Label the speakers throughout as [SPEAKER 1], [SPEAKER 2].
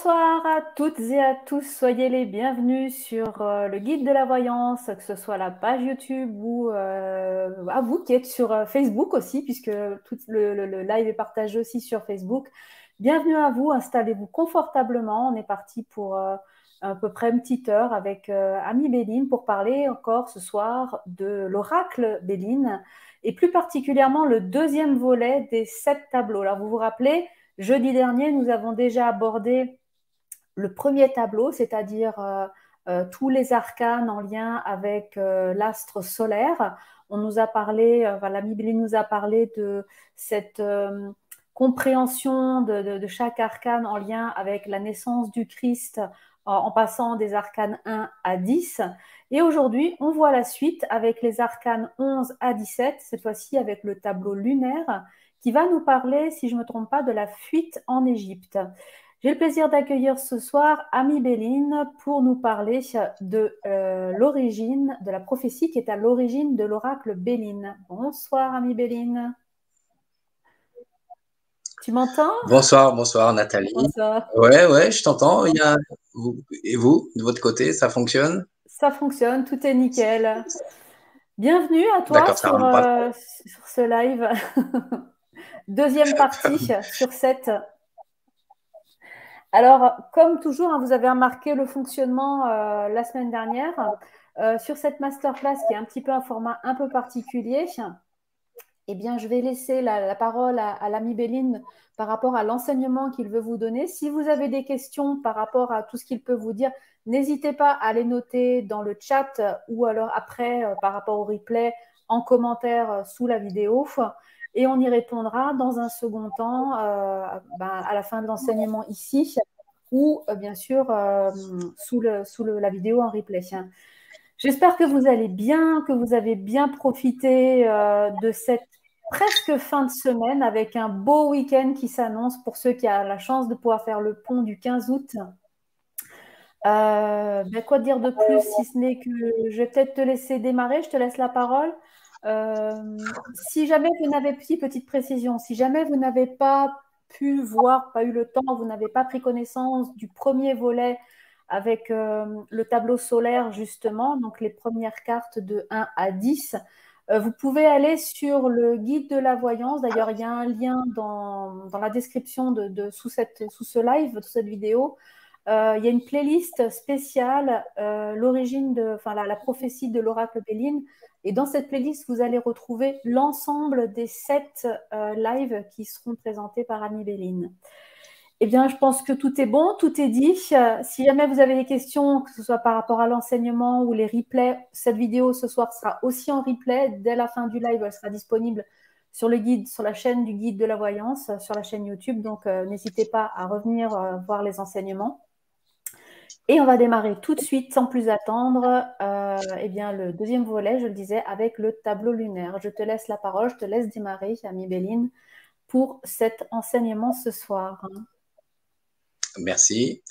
[SPEAKER 1] Bonsoir à toutes et à tous, soyez les bienvenus sur le guide de la voyance, que ce soit la page YouTube ou à vous qui êtes sur Facebook aussi, puisque tout le live est partagé aussi sur Facebook. Bienvenue à vous, installez-vous confortablement. On est parti pour à peu près une petite heure avec Amie Béline pour parler encore ce soir de l'oracle Béline et plus particulièrement le deuxième volet des 7 tableaux. Alors vous vous rappelez, jeudi dernier, nous avons déjà abordé le premier tableau, c'est-à-dire tous les arcanes en lien avec l'astre solaire. On nous a parlé, l'ami Béline nous a parlé de cette compréhension de chaque arcane en lien avec la naissance du Christ en passant des arcanes 1 à 10. Et aujourd'hui, on voit la suite avec les arcanes 11 à 17, cette fois-ci avec le tableau lunaire, qui va nous parler, si je ne me trompe pas, de la fuite en Égypte. J'ai le plaisir d'accueillir ce soir Amie Béline pour nous parler de l'origine, de la prophétie qui est à l'origine de l'oracle Béline. Bonsoir Amie Béline. Tu m'entends?
[SPEAKER 2] Bonsoir, bonsoir Nathalie.
[SPEAKER 1] Bonsoir.
[SPEAKER 2] Ouais, je t'entends. Et vous, de votre côté, ça fonctionne?
[SPEAKER 1] Ça fonctionne, tout est nickel. Bienvenue à toi
[SPEAKER 2] D'accord, ça
[SPEAKER 1] sur,
[SPEAKER 2] rame pas.
[SPEAKER 1] sur ce live. Deuxième partie sur 7. Alors, comme toujours, hein, vous avez remarqué le fonctionnement la semaine dernière. Sur cette masterclass qui est un petit peu un format un peu particulier, eh bien, je vais laisser la parole à l'ami Béline par rapport à l'enseignement qu'il veut vous donner. Si vous avez des questions par rapport à tout ce qu'il peut vous dire, n'hésitez pas à les noter dans le chat ou alors après par rapport au replay en commentaire sous la vidéo. Et on y répondra dans un second temps à la fin de l'enseignement ici ou bien sûr sous la vidéo en replay. J'espère que vous allez bien, que vous avez bien profité de cette presque fin de semaine avec un beau week-end qui s'annonce pour ceux qui ont la chance de pouvoir faire le pont du 15 août. Quoi dire de plus si ce n'est que je vais peut-être te laisser démarrer, je te laisse la parole. Si jamais vous n'avez, petite précision, si jamais vous n'avez pas pu voir, pas eu le temps, vous n'avez pas pris connaissance du premier volet avec le tableau solaire justement, donc les premières cartes de 1 à 10, vous pouvez aller sur le guide de la voyance. D'ailleurs, il y a un lien dans la description sous ce live, sous cette vidéo. Il y a une playlist spéciale, la prophétie de l'oracle Béline. Et dans cette playlist, vous allez retrouver l'ensemble des 7 lives qui seront présentés par Amie Béline. Eh bien, je pense que tout est bon, tout est dit. Si jamais vous avez des questions, que ce soit par rapport à l'enseignement ou les replays, cette vidéo ce soir sera aussi en replay. Dès la fin du live, elle sera disponible sur le guide, sur la chaîne du guide de la voyance, sur la chaîne YouTube. Donc, n'hésitez pas à revenir voir les enseignements. Et on va démarrer tout de suite, sans plus attendre, le deuxième volet, je le disais, avec le tableau lunaire. Je te laisse la parole, je te laisse démarrer, Amie Béline, pour cet enseignement ce soir.
[SPEAKER 2] Merci.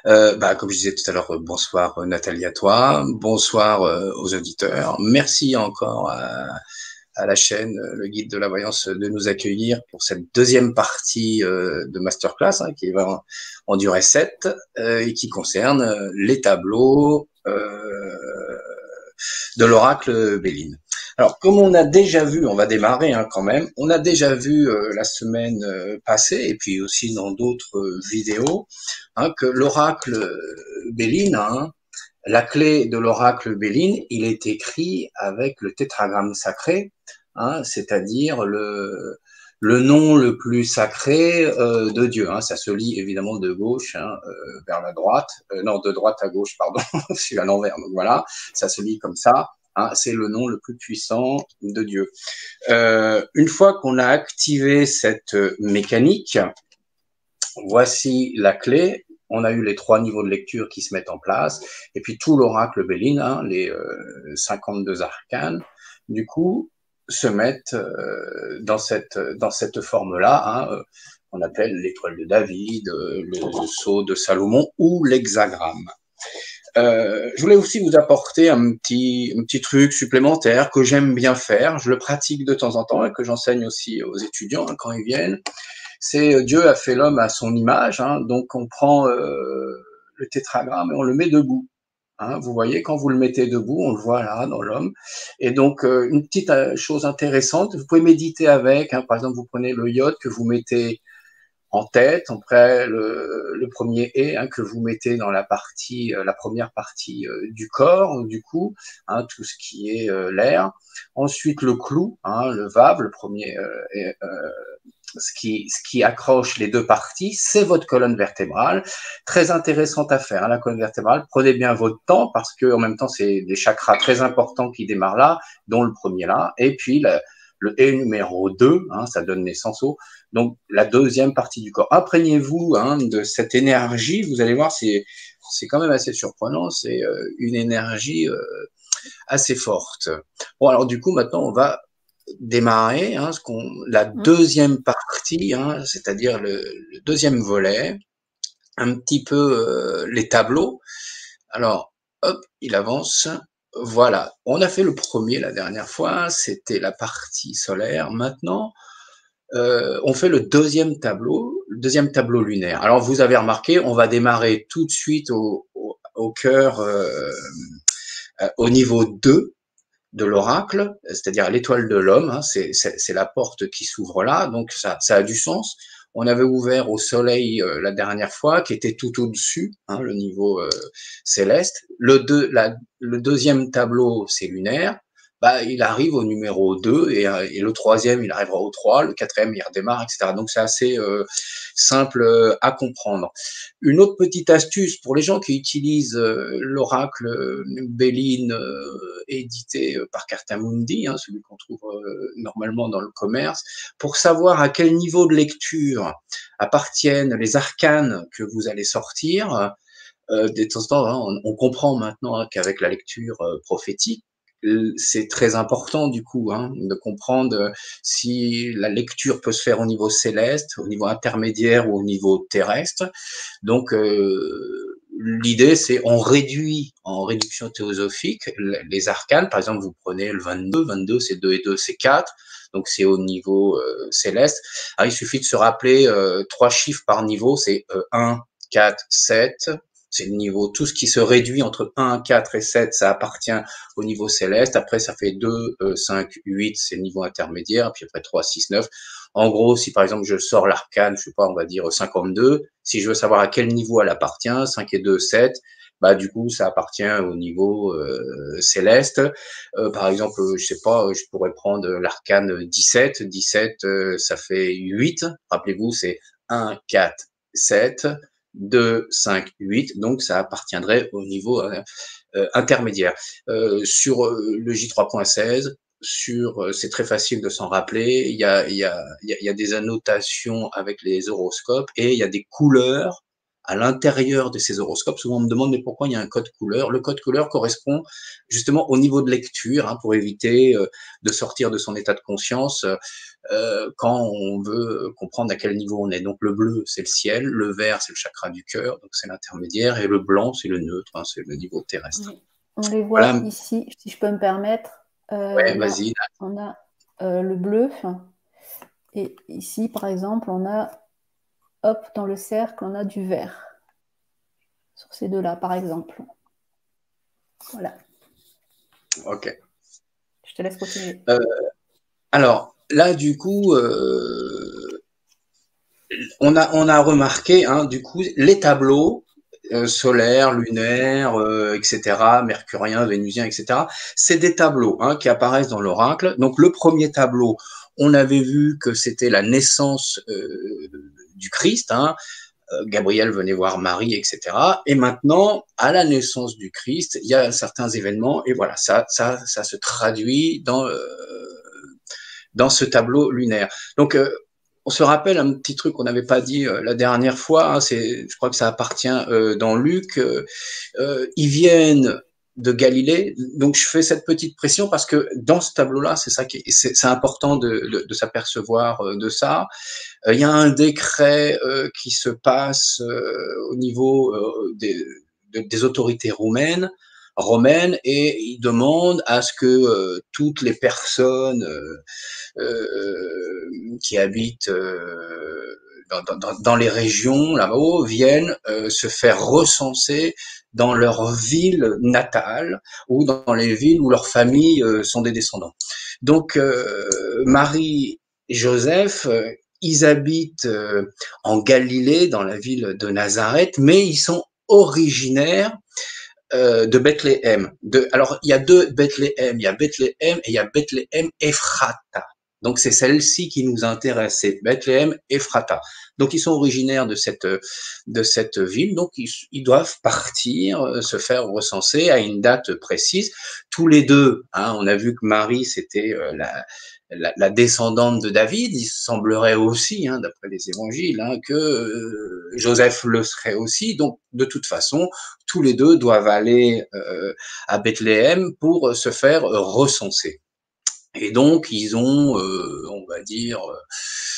[SPEAKER 2] Comme je disais tout à l'heure, bonsoir Nathalie à toi, bonsoir aux auditeurs. Merci encore à la chaîne Le Guide de la Voyance de nous accueillir pour cette deuxième partie de masterclass qui va en durer 7 et qui concerne les tableaux de l'oracle Béline. Alors, comme on a déjà vu, on va démarrer quand même, on a déjà vu la semaine passée, et puis aussi dans d'autres vidéos, que l'oracle Béline, la clé de l'oracle Béline, il est écrit avec le tétragramme sacré, c'est-à-dire le nom le plus sacré de Dieu. Ça se lit évidemment de gauche vers la droite, de droite à gauche, pardon, je suis à l'envers, donc voilà, ça se lit comme ça. C'est le nom le plus puissant de Dieu. Une fois qu'on a activé cette mécanique, voici la clé. On a eu les 3 niveaux de lecture qui se mettent en place, et puis tout l'oracle Béline, les 52 arcanes, du coup, se mettent dans cette forme-là, qu'on appelle l'étoile de David, le sceau de Salomon ou l'hexagramme. Je voulais aussi vous apporter un petit truc supplémentaire que j'aime bien faire. Je le pratique de temps en temps et que j'enseigne aussi aux étudiants quand ils viennent. c'est Dieu a fait l'homme à son image, hein, donc on prend le tétragramme et on le met debout. Hein, vous voyez, quand vous le mettez debout, on le voit là dans l'homme. Et donc, une petite chose intéressante, vous pouvez méditer avec. Hein, par exemple, vous prenez le iode que vous mettez en tête, après le premier et hein, que vous mettez dans la partie, la première partie du corps, du cou, hein, tout ce qui est l'air. Ensuite, le clou, hein, le vav, le premier ce qui accroche les deux parties, c'est votre colonne vertébrale. Très intéressante à faire, hein, la colonne vertébrale. Prenez bien votre temps parce que en même temps, c'est des chakras très importants qui démarrent là, dont le premier là. Et puis, le et numéro 2, hein, ça donne naissance au. Donc, la deuxième partie du corps. Imprégnez-vous hein, de cette énergie. Vous allez voir, c'est quand même assez surprenant. C'est une énergie assez forte. Bon, alors du coup, maintenant, on va démarrer hein, la deuxième partie, hein, c'est-à-dire le deuxième volet, un petit peu les tableaux. Alors, hop, il avance. Voilà, on a fait le premier la dernière fois, c'était la partie solaire. Maintenant, on fait le deuxième tableau lunaire. Alors, vous avez remarqué, on va démarrer tout de suite au cœur, au niveau 2 de l'oracle, c'est-à-dire l'étoile de l'homme, hein, c'est la porte qui s'ouvre là, donc ça a du sens. On avait ouvert au soleil la dernière fois, qui était tout au-dessus, hein, le niveau céleste. Le deuxième tableau, c'est lunaire. Bah, il arrive au numéro 2 et le troisième, il arrivera au 3, le quatrième, il redémarre, etc. Donc c'est assez simple à comprendre. Une autre petite astuce pour les gens qui utilisent l'oracle Béline édité par Cartamundi, hein, celui qu'on trouve normalement dans le commerce, pour savoir à quel niveau de lecture appartiennent les arcanes que vous allez sortir. De temps en temps, hein, on comprend maintenant hein, qu'avec la lecture prophétique, c'est très important du coup hein, de comprendre si la lecture peut se faire au niveau céleste, au niveau intermédiaire ou au niveau terrestre. Donc l'idée c'est on réduit en réduction théosophique les arcanes. Par exemple, vous prenez le 22 c'est 2 et 2 c'est 4. Donc c'est au niveau céleste. Alors, il suffit de se rappeler 3 chiffres par niveau, c'est 1, 4, 7. C'est le niveau, tout ce qui se réduit entre 1, 4 et 7, ça appartient au niveau céleste. Après, ça fait 2, 5, 8, c'est le niveau intermédiaire. Puis après 3, 6, 9. En gros, si par exemple je sors l'arcane, je sais pas, on va dire 52, si je veux savoir à quel niveau elle appartient, 5 et 2, 7, bah du coup ça appartient au niveau céleste. Par exemple, je sais pas, je pourrais prendre l'arcane 17, 17 ça fait 8. Rappelez-vous, c'est 1, 4, 7. 2, 5, 8, donc ça appartiendrait au niveau intermédiaire. Sur le J3.16, c'est très facile de s'en rappeler, il y a des annotations avec les horoscopes et il y a des couleurs à l'intérieur de ces horoscopes. Souvent on me demande mais pourquoi il y a un code couleur. Le code couleur correspond justement au niveau de lecture hein, pour éviter de sortir de son état de conscience quand on veut comprendre à quel niveau on est. Donc le bleu, c'est le ciel, le vert, c'est le chakra du cœur, donc c'est l'intermédiaire, et le blanc, c'est le neutre, hein, c'est le niveau terrestre.
[SPEAKER 1] Oui. On les voit
[SPEAKER 2] Voilà.
[SPEAKER 1] ici, si je peux me permettre.
[SPEAKER 2] Ouais,
[SPEAKER 1] Là,
[SPEAKER 2] vas-y.
[SPEAKER 1] on a le bleu. Et ici, par exemple, on a, hop, dans le cercle, on a du vert. Sur ces deux-là, par exemple. Voilà.
[SPEAKER 2] Ok.
[SPEAKER 1] Je te laisse continuer.
[SPEAKER 2] Alors, là, du coup, on a remarqué, hein, du coup, les tableaux solaires, lunaires, etc., mercuriens, vénusiens, etc., c'est des tableaux hein, qui apparaissent dans l'oracle. Donc, le premier tableau, on avait vu que c'était la naissance du Christ, hein, Gabriel venait voir Marie, etc. Et maintenant, à la naissance du Christ, il y a certains événements, et voilà, ça se traduit dans ce tableau lunaire. Donc, on se rappelle un petit truc qu'on n'avait pas dit la dernière fois, hein, je crois que ça appartient dans Luc, ils viennent de Galilée, donc je fais cette petite pression parce que dans ce tableau-là, c'est important de s'apercevoir de ça. Il y a un décret qui se passe au niveau des autorités romaines et il demande à ce que toutes les personnes qui habitent dans les régions là-haut viennent se faire recenser dans leur ville natale ou dans les villes où leurs familles sont des descendants. Donc Marie et Joseph, ils habitent en Galilée, dans la ville de Nazareth, mais ils sont originaires de Bethléem. Alors, il y a deux Bethléem. Il y a Bethléem et il y a Bethléem Ephrata. Donc, c'est celle-ci qui nous intéresse, c'est Bethléem Ephrata. Donc, ils sont originaires de cette ville. Donc, ils doivent partir, se faire recenser à une date précise. Tous les deux, hein, on a vu que Marie, c'était la descendante de David. Il semblerait aussi, hein, d'après les évangiles, hein, que Joseph le serait aussi. Donc, de toute façon, tous les deux doivent aller à Bethléem pour se faire recenser. Et donc, ils ont, on va dire,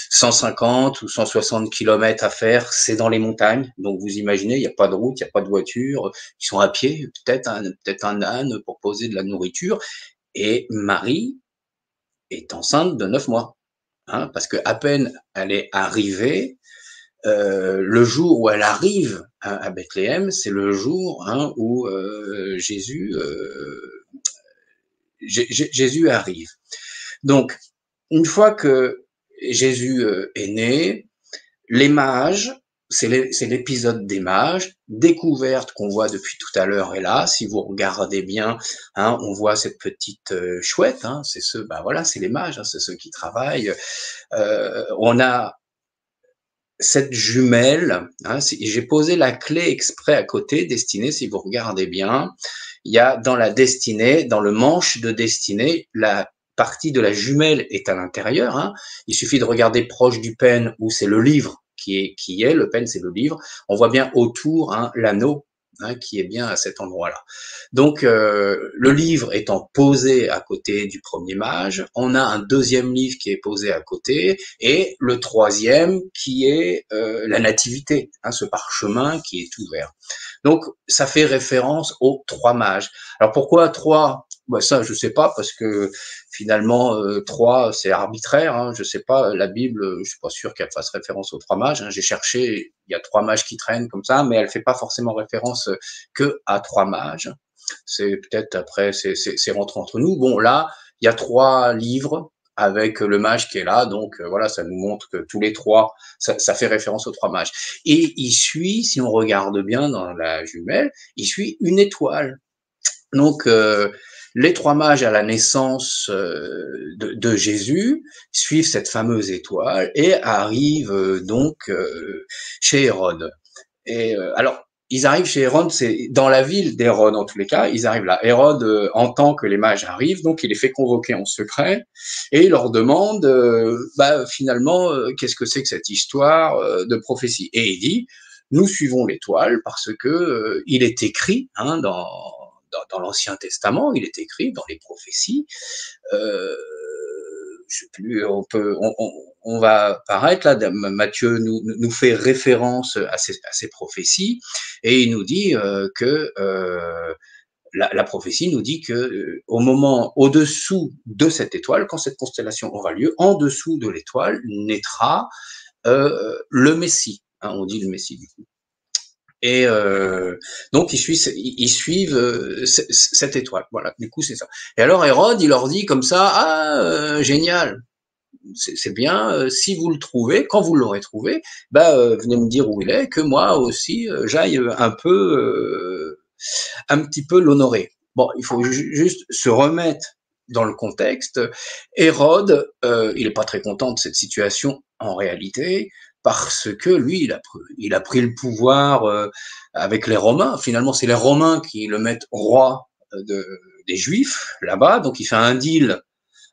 [SPEAKER 2] 150 ou 160 kilomètres à faire. C'est dans les montagnes. Donc, vous imaginez, il n'y a pas de route, il n'y a pas de voiture. Ils sont à pied, peut-être un âne pour poser de la nourriture. Et Marie est enceinte de 9 mois. Hein, parce que à peine elle est arrivée, le jour où elle arrive à Bethléem, c'est le jour, hein, où Jésus arrive. Donc, une fois que Jésus est né, les mages, c'est l'épisode des mages, découverte qu'on voit depuis tout à l'heure est là. Si vous regardez bien, hein, on voit cette petite chouette. Hein, c'est ceux, ben voilà, c'est les mages, hein, c'est ceux qui travaillent. On a cette jumelle, hein, j'ai posé la clé exprès à côté, destinée, si vous regardez bien, il y a dans la destinée, dans le manche de destinée, la partie de la jumelle est à l'intérieur. Hein. Il suffit de regarder proche du pêne où c'est le livre qui est, le pêne c'est le livre. On voit bien autour, hein, l'anneau, hein, qui est bien à cet endroit-là. Donc le livre étant posé à côté du premier mage, on a un deuxième livre qui est posé à côté et le troisième qui est la nativité, hein, ce parchemin qui est ouvert. Donc ça fait référence aux 3 mages. Alors pourquoi 3? Bah ça je sais pas, parce que finalement 3 c'est arbitraire, hein, je sais pas, la Bible, je suis pas sûr qu'elle fasse référence aux 3 mages, hein. J'ai cherché, il y a 3 mages qui traînent comme ça, mais elle fait pas forcément référence que à 3 mages. C'est peut-être après, c'est rentré entre nous. Bon là, il y a 3 livres avec le mage qui est là, donc voilà, ça nous montre que tous les 3, ça fait référence aux 3 mages. Et il suit, si on regarde bien dans la jumelle, il suit une étoile. Donc les 3 mages à la naissance de Jésus suivent cette fameuse étoile et arrivent donc chez Hérode. Et alors, ils arrivent chez Hérode, c'est dans la ville d'Hérode en tous les cas, ils arrivent là. Hérode entend que les mages arrivent, donc il les fait convoquer en secret et il leur demande finalement qu'est-ce que c'est que cette histoire de prophétie. Et il dit, nous suivons l'étoile parce que il est écrit, hein, dans l'Ancien Testament, il est écrit dans les prophéties, je sais plus, on va apparaître là, Matthieu nous fait référence à ces prophéties et il nous dit que la prophétie nous dit que au moment au-dessous de cette étoile, quand cette constellation aura lieu, en dessous de l'étoile naîtra le Messie. Hein, on dit le Messie du coup. Et donc ils suivent cette étoile. Voilà, du coup c'est ça. Et alors Hérode, il leur dit comme ça, génial, c'est bien. Si vous le trouvez, quand vous l'aurez trouvé, venez me dire où il est, que moi aussi j'aille un petit peu l'honorer. Bon, il faut juste se remettre dans le contexte. Hérode, il est pas très content de cette situation en réalité, parce que lui, il a pris le pouvoir avec les Romains. Finalement, c'est les Romains qui le mettent roi des Juifs là-bas, donc il fait un deal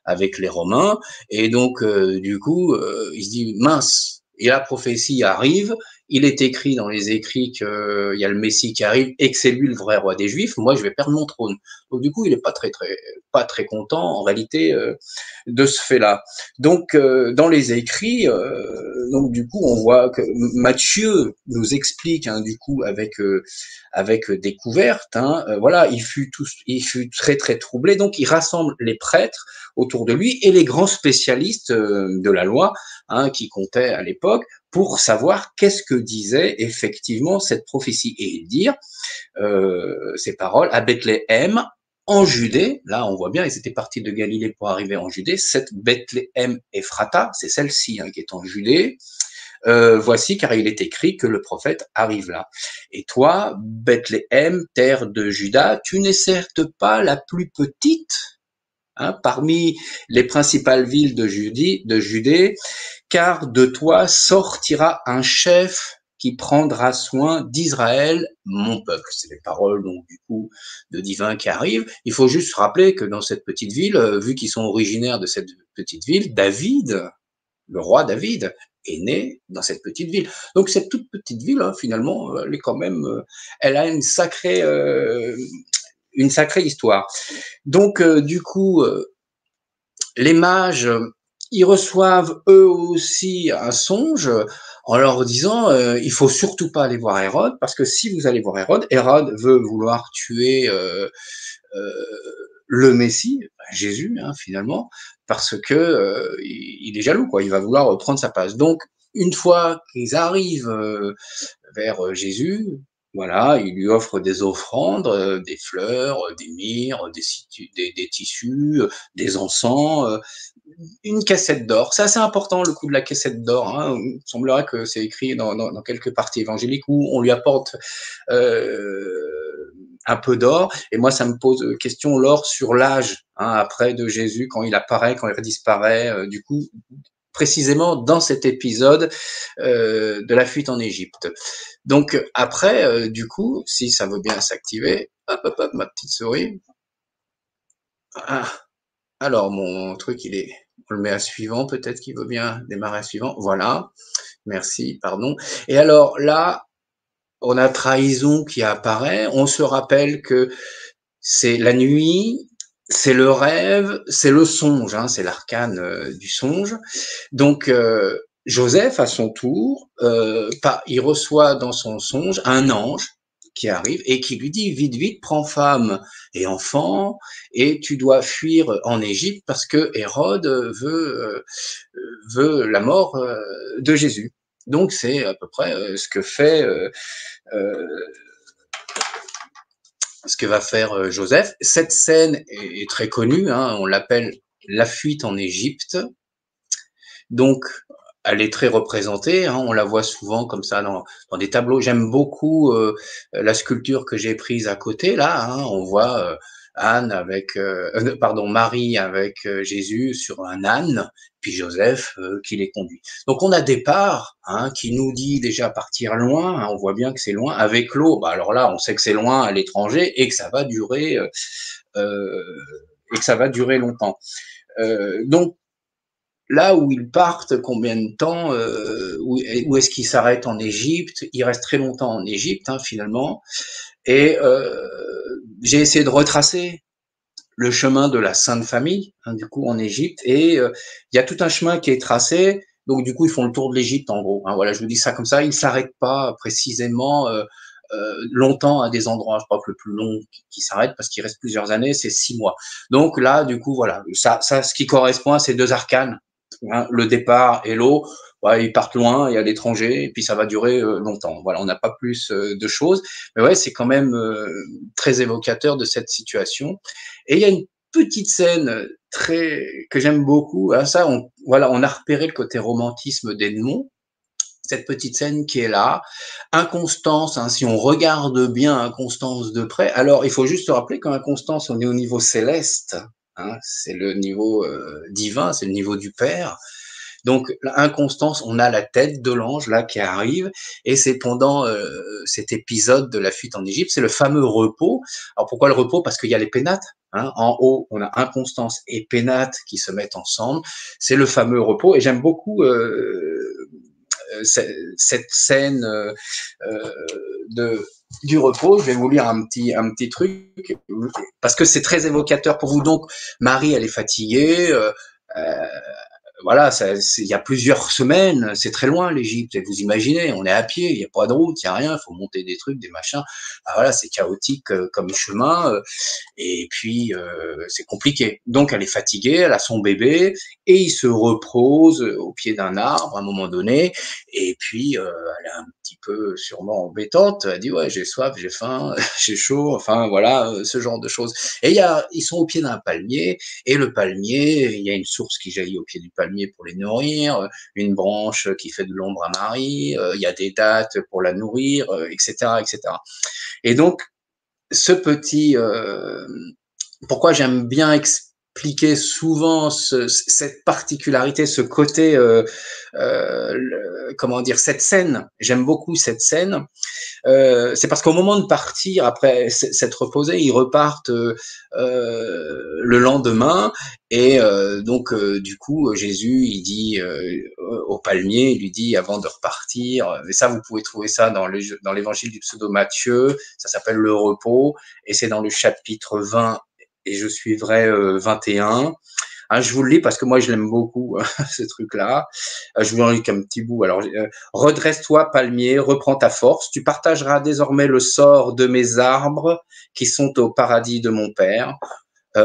[SPEAKER 2] avec les Romains, et donc du coup, il se dit mince, et la prophétie arrive, il est écrit dans les écrits qu'il y a le Messie qui arrive et que c'est lui le vrai roi des Juifs, moi je vais perdre mon trône. Donc du coup, il est pas très content en réalité de ce fait-là. Donc dans les écrits, donc du coup, on voit que Matthieu nous explique, hein, du coup avec découverte, hein, voilà, il fut très très troublé, donc il rassemble les prêtres autour de lui et les grands spécialistes de la loi, hein, qui comptaient à l'époque, pour savoir qu'est-ce que disait effectivement cette prophétie et dire ces paroles à Bethléem, en Judée. Là, on voit bien, ils étaient partis de Galilée pour arriver en Judée. Cette Bethléem Ephrata, c'est celle-ci qui est en Judée. Voici, car il est écrit que le prophète arrive là. Et toi, Bethléem, terre de Juda, tu n'es certes pas la plus petite parmi les principales villes de Judée, car de toi sortira un chef qui prendra soin d'Israël, mon peuple. C'est les paroles donc du coup de divin qui arrivent. Il faut juste se rappeler que dans cette petite ville, vu qu'ils sont originaires de cette petite ville, David, le roi David, est né dans cette petite ville. Donc cette toute petite ville, finalement, elle est quand même, elle a une sacrée histoire. Donc du coup, les mages, ils reçoivent eux aussi un songe en leur disant il faut surtout pas aller voir Hérode, parce que si vous allez voir Hérode, Hérode veut vouloir tuer le Messie, Jésus finalement, parce que il est jaloux, quoi. Il va vouloir prendre sa place. Donc une fois qu'ils arrivent vers Jésus, voilà, il lui offre des offrandes, des fleurs, des myrrhes, des tissus, des encens, une cassette d'or. C'est assez important, le coup de la cassette d'or. Il semblerait que c'est écrit dans quelques parties évangéliques où on lui apporte un peu d'or. Et moi, ça me pose question, l'or sur l'âge, après de Jésus, quand il apparaît, quand il disparaît. Du coup, précisément dans cet épisode de la fuite en Égypte. Donc après, du coup, si ça veut bien s'activer, hop, ma petite souris. Alors mon truc, on le met à suivant, peut-être qu'il veut bien démarrer à suivant. Voilà, merci, pardon. Et alors là, on a trahison qui apparaît. On se rappelle que c'est la nuit, c'est le rêve, c'est le songe, c'est l'arcane du songe. Donc Joseph, à son tour, il reçoit dans son songe un ange qui arrive et qui lui dit vite, vite, prends femme et enfant et tu dois fuir en Égypte parce que Hérode veut la mort de Jésus. Donc c'est à peu près ce que va faire Joseph. Cette scène est très connue, on l'appelle la fuite en Égypte. Donc, elle est très représentée, on la voit souvent comme ça dans des tableaux. J'aime beaucoup la sculpture que j'ai prise à côté, là, on voit Marie avec Jésus sur un âne, puis Joseph qui les conduit. Donc on a départ qui nous dit déjà partir loin, on voit bien que c'est loin, avec l'eau, alors là on sait que c'est loin à l'étranger et que ça va durer longtemps. Donc là où ils partent, combien de temps, où est-ce qu'ils s'arrêtent en Égypte? Ils restent très longtemps en Égypte, finalement. Et j'ai essayé de retracer le chemin de la Sainte Famille, du coup, en Égypte. Et il y a tout un chemin qui est tracé. Donc, du coup, ils font le tour de l'Égypte, en gros. Voilà, je vous dis ça comme ça. Ils ne s'arrêtent pas précisément longtemps à des endroits. Je crois que le plus long qui s'arrête, parce qu'il reste plusieurs années, c'est 6 mois. Donc là, du coup, voilà, ça, ce qui correspond à ces deux arcanes, le départ et l'eau, ils partent loin et à l'étranger, et puis ça va durer longtemps. Voilà, on n'a pas plus de choses, mais ouais, c'est quand même très évocateur de cette situation. Et il y a une petite scène que j'aime beaucoup. Ça, on a repéré le côté romantisme d'Edmond. Cette petite scène qui est là, Inconstance, si on regarde bien Inconstance de près, alors il faut juste se rappeler qu'Inconstance, on est au niveau céleste, c'est le niveau divin, c'est le niveau du Père. Donc, Inconstance, on a la tête de l'ange là qui arrive, et c'est pendant cet épisode de la fuite en Égypte, c'est le fameux repos. Alors pourquoi le repos? Parce qu'il y a les pénates. En haut, on a Inconstance et pénates qui se mettent ensemble. C'est le fameux repos, et j'aime beaucoup cette scène du repos. Je vais vous lire un petit truc parce que c'est très évocateur pour vous. Donc Marie, elle est fatiguée, voilà, il y a plusieurs semaines, c'est très loin l'Égypte. Et vous imaginez, on est à pied, il n'y a pas de route, il n'y a rien, il faut monter des trucs, des machins. Ah, voilà, c'est chaotique comme chemin. Et puis c'est compliqué. Donc elle est fatiguée, elle a son bébé et il se repose au pied d'un arbre à un moment donné. Et puis elle est un petit peu sûrement embêtante. Elle dit ouais, j'ai soif, j'ai faim, j'ai chaud. Enfin voilà, ce genre de choses. Et ils sont au pied d'un palmier. Et le palmier, il y a une source qui jaillit au pied du palmier pour les nourrir, une branche qui fait de l'ombre à Marie, il y a des dattes pour la nourrir, etc., etc. Et donc, ce petit, pourquoi j'aime bien expliquer souvent cette particularité, ce côté, comment dire, cette scène. J'aime beaucoup cette scène. C'est parce qu'au moment de partir, après s'être reposé, ils repartent le lendemain. Et donc, du coup, Jésus, il dit au palmier, il lui dit avant de repartir, et ça, vous pouvez trouver ça dans l'évangile du pseudo Matthieu, ça s'appelle le repos, et c'est dans le chapitre 20, et je suivrai 21. Hein, je vous le lis parce que moi je l'aime beaucoup ce truc-là. Je vous en lis qu'un petit bout. Alors, redresse-toi, palmier, reprends ta force. Tu partageras désormais le sort de mes arbres qui sont au paradis de mon Père.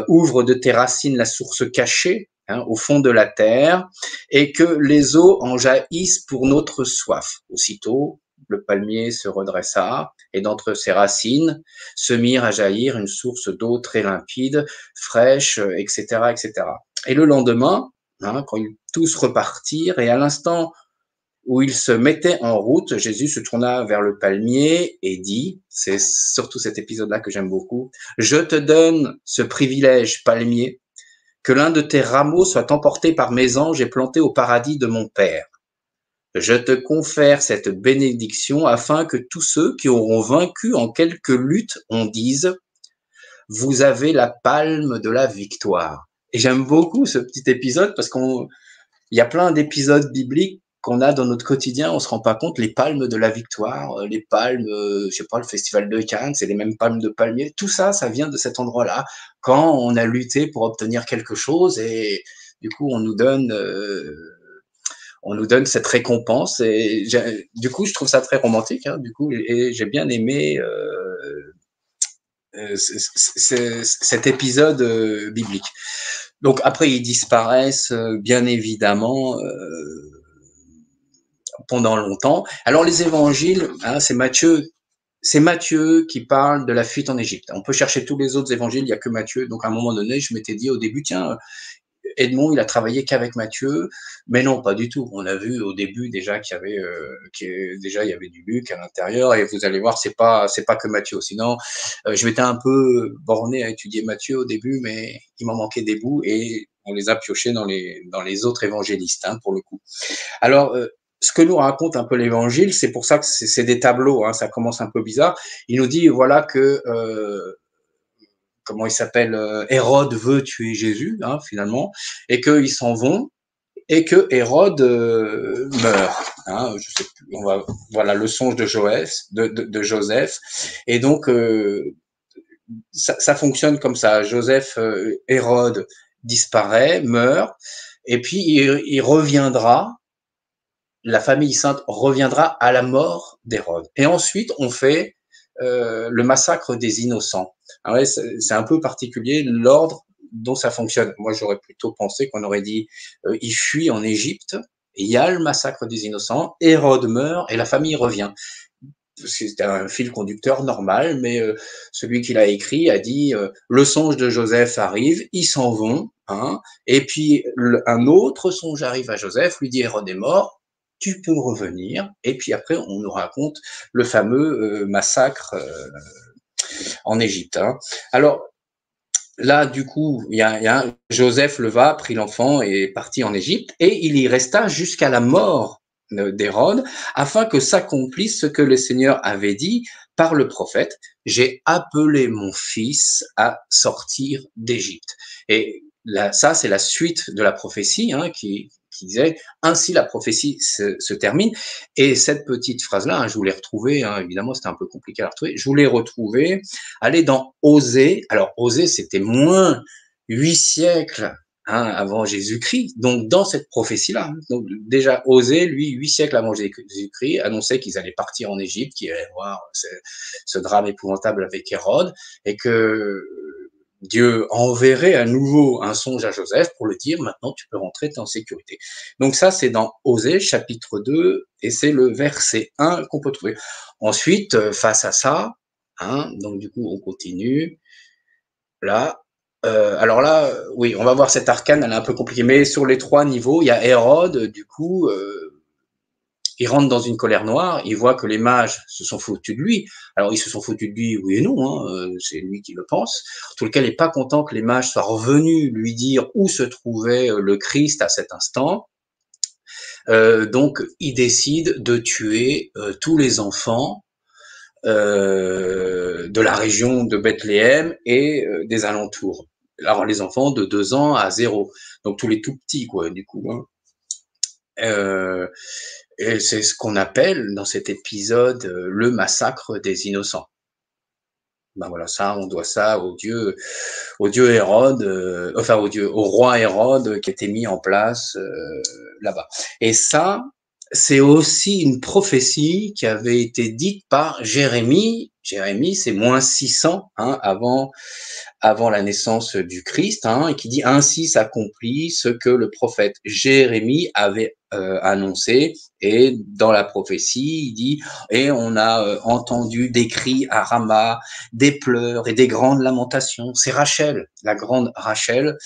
[SPEAKER 2] Ouvre de tes racines la source cachée, hein, au fond de la terre, et que les eaux en jaillissent pour notre soif. Aussitôt, le palmier se redressa, et d'entre ses racines se mirent à jaillir une source d'eau très limpide, fraîche, etc., etc. Et le lendemain, hein, quand ils tous repartirent, et à l'instant où ils se mettaient en route, Jésus se tourna vers le palmier et dit, c'est surtout cet épisode-là que j'aime beaucoup, je te donne ce privilège, palmier, que l'un de tes rameaux soit emporté par mes anges et planté au paradis de mon Père. Je te confère cette bénédiction afin que tous ceux qui auront vaincu en quelque lutte en disent, vous avez la palme de la victoire. Et j'aime beaucoup ce petit épisode parce il y a plein d'épisodes bibliques qu'on a dans notre quotidien, on se rend pas compte, les palmes de la victoire, les palmes, je sais pas, le festival de Cannes, c'est les mêmes palmes de palmier, tout ça, ça vient de cet endroit-là, quand on a lutté pour obtenir quelque chose et du coup on nous donne cette récompense et du coup je trouve ça très romantique, hein, du coup, et j'ai bien aimé cet épisode biblique. Donc après ils disparaissent bien évidemment pendant longtemps. Alors les évangiles, hein, c'est Matthieu qui parle de la fuite en Égypte. On peut chercher tous les autres évangiles, il n'y a que Matthieu. Donc à un moment donné, je m'étais dit au début, tiens, Edmond, il a travaillé qu'avec Matthieu, mais non, pas du tout. On a vu au début déjà déjà il y avait du Luc à l'intérieur, et vous allez voir, c'est pas que Matthieu. Sinon, je m'étais un peu borné à étudier Matthieu au début, mais il m'en manquait des bouts et on les a piochés dans les autres évangélistes, hein, pour le coup. Alors, ce que nous raconte un peu l'évangile, c'est pour ça que c'est des tableaux, hein, ça commence un peu bizarre. Il nous dit, voilà, que comment il s'appelle, Hérode veut tuer Jésus, hein, finalement, et qu'ils s'en vont, et que Hérode meurt. Hein, je sais plus, voilà le songe de Joseph, et donc ça fonctionne comme ça. Hérode disparaît, meurt, et puis il reviendra. La famille sainte reviendra à la mort d'Hérode. Et ensuite, on fait le massacre des innocents. Alors, c'est un peu particulier l'ordre dont ça fonctionne. Moi, j'aurais plutôt pensé qu'on aurait dit il fuit en Égypte, il y a le massacre des innocents, Hérode meurt et la famille revient. C'est un fil conducteur normal, mais celui qui l'a écrit a dit le songe de Joseph arrive, ils s'en vont, hein, et puis un autre songe arrive à Joseph, lui dit Hérode est mort, tu peux revenir, et puis après on nous raconte le fameux massacre en Égypte. Hein. Alors là, du coup, Joseph leva, prit l'enfant et partit en Égypte, et il y resta jusqu'à la mort d'Hérode, afin que s'accomplisse ce que le Seigneur avait dit par le prophète, j'ai appelé mon fils à sortir d'Égypte. Et là, ça, c'est la suite de la prophétie, hein, qui disait, ainsi la prophétie se termine. Et cette petite phrase-là, hein, je voulais retrouver, hein, évidemment, c'était un peu compliqué à la retrouver, je voulais retrouver, aller dans Osée. Alors, Osée, c'était moins 8 siècles avant Jésus-Christ. Donc, dans cette prophétie-là, donc déjà Osée, lui, 8 siècles avant Jésus-Christ, annonçait qu'ils allaient partir en Égypte, qu'ils allaient voir ce drame épouvantable avec Hérode, et que Dieu enverrait à nouveau un songe à Joseph pour le dire, maintenant tu peux rentrer, t'es en sécurité. Donc ça, c'est dans Osée, chapitre 2, et c'est le verset 1 qu'on peut trouver. Ensuite, face à ça, donc du coup, on continue. Là, alors là, oui, on va voir cette arcane, elle est un peu compliquée, mais sur les 3 niveaux, il y a Hérode, du coup, il rentre dans une colère noire, il voit que les mages se sont foutus de lui. Alors, ils se sont foutus de lui, oui et non, c'est lui qui le pense. En tout cas, il n'est pas content que les mages soient revenus lui dire où se trouvait le Christ à cet instant. Donc, il décide de tuer tous les enfants de la région de Bethléem et des alentours. Alors, les enfants de 2 ans à 0. Donc, tous les tout petits, quoi, du coup. Et c'est ce qu'on appelle dans cet épisode le massacre des innocents. Ben voilà, ça, on doit ça au dieu Hérode, au roi Hérode qui a été mis en place là-bas. Et ça, c'est aussi une prophétie qui avait été dite par Jérémie. Jérémie, c'est moins 600 avant la naissance du Christ, et qui dit ainsi s'accomplit ce que le prophète Jérémie avait annoncé. Et dans la prophétie, il dit et on a entendu des cris à Rama, des pleurs et des grandes lamentations. C'est Rachel, la grande Rachel,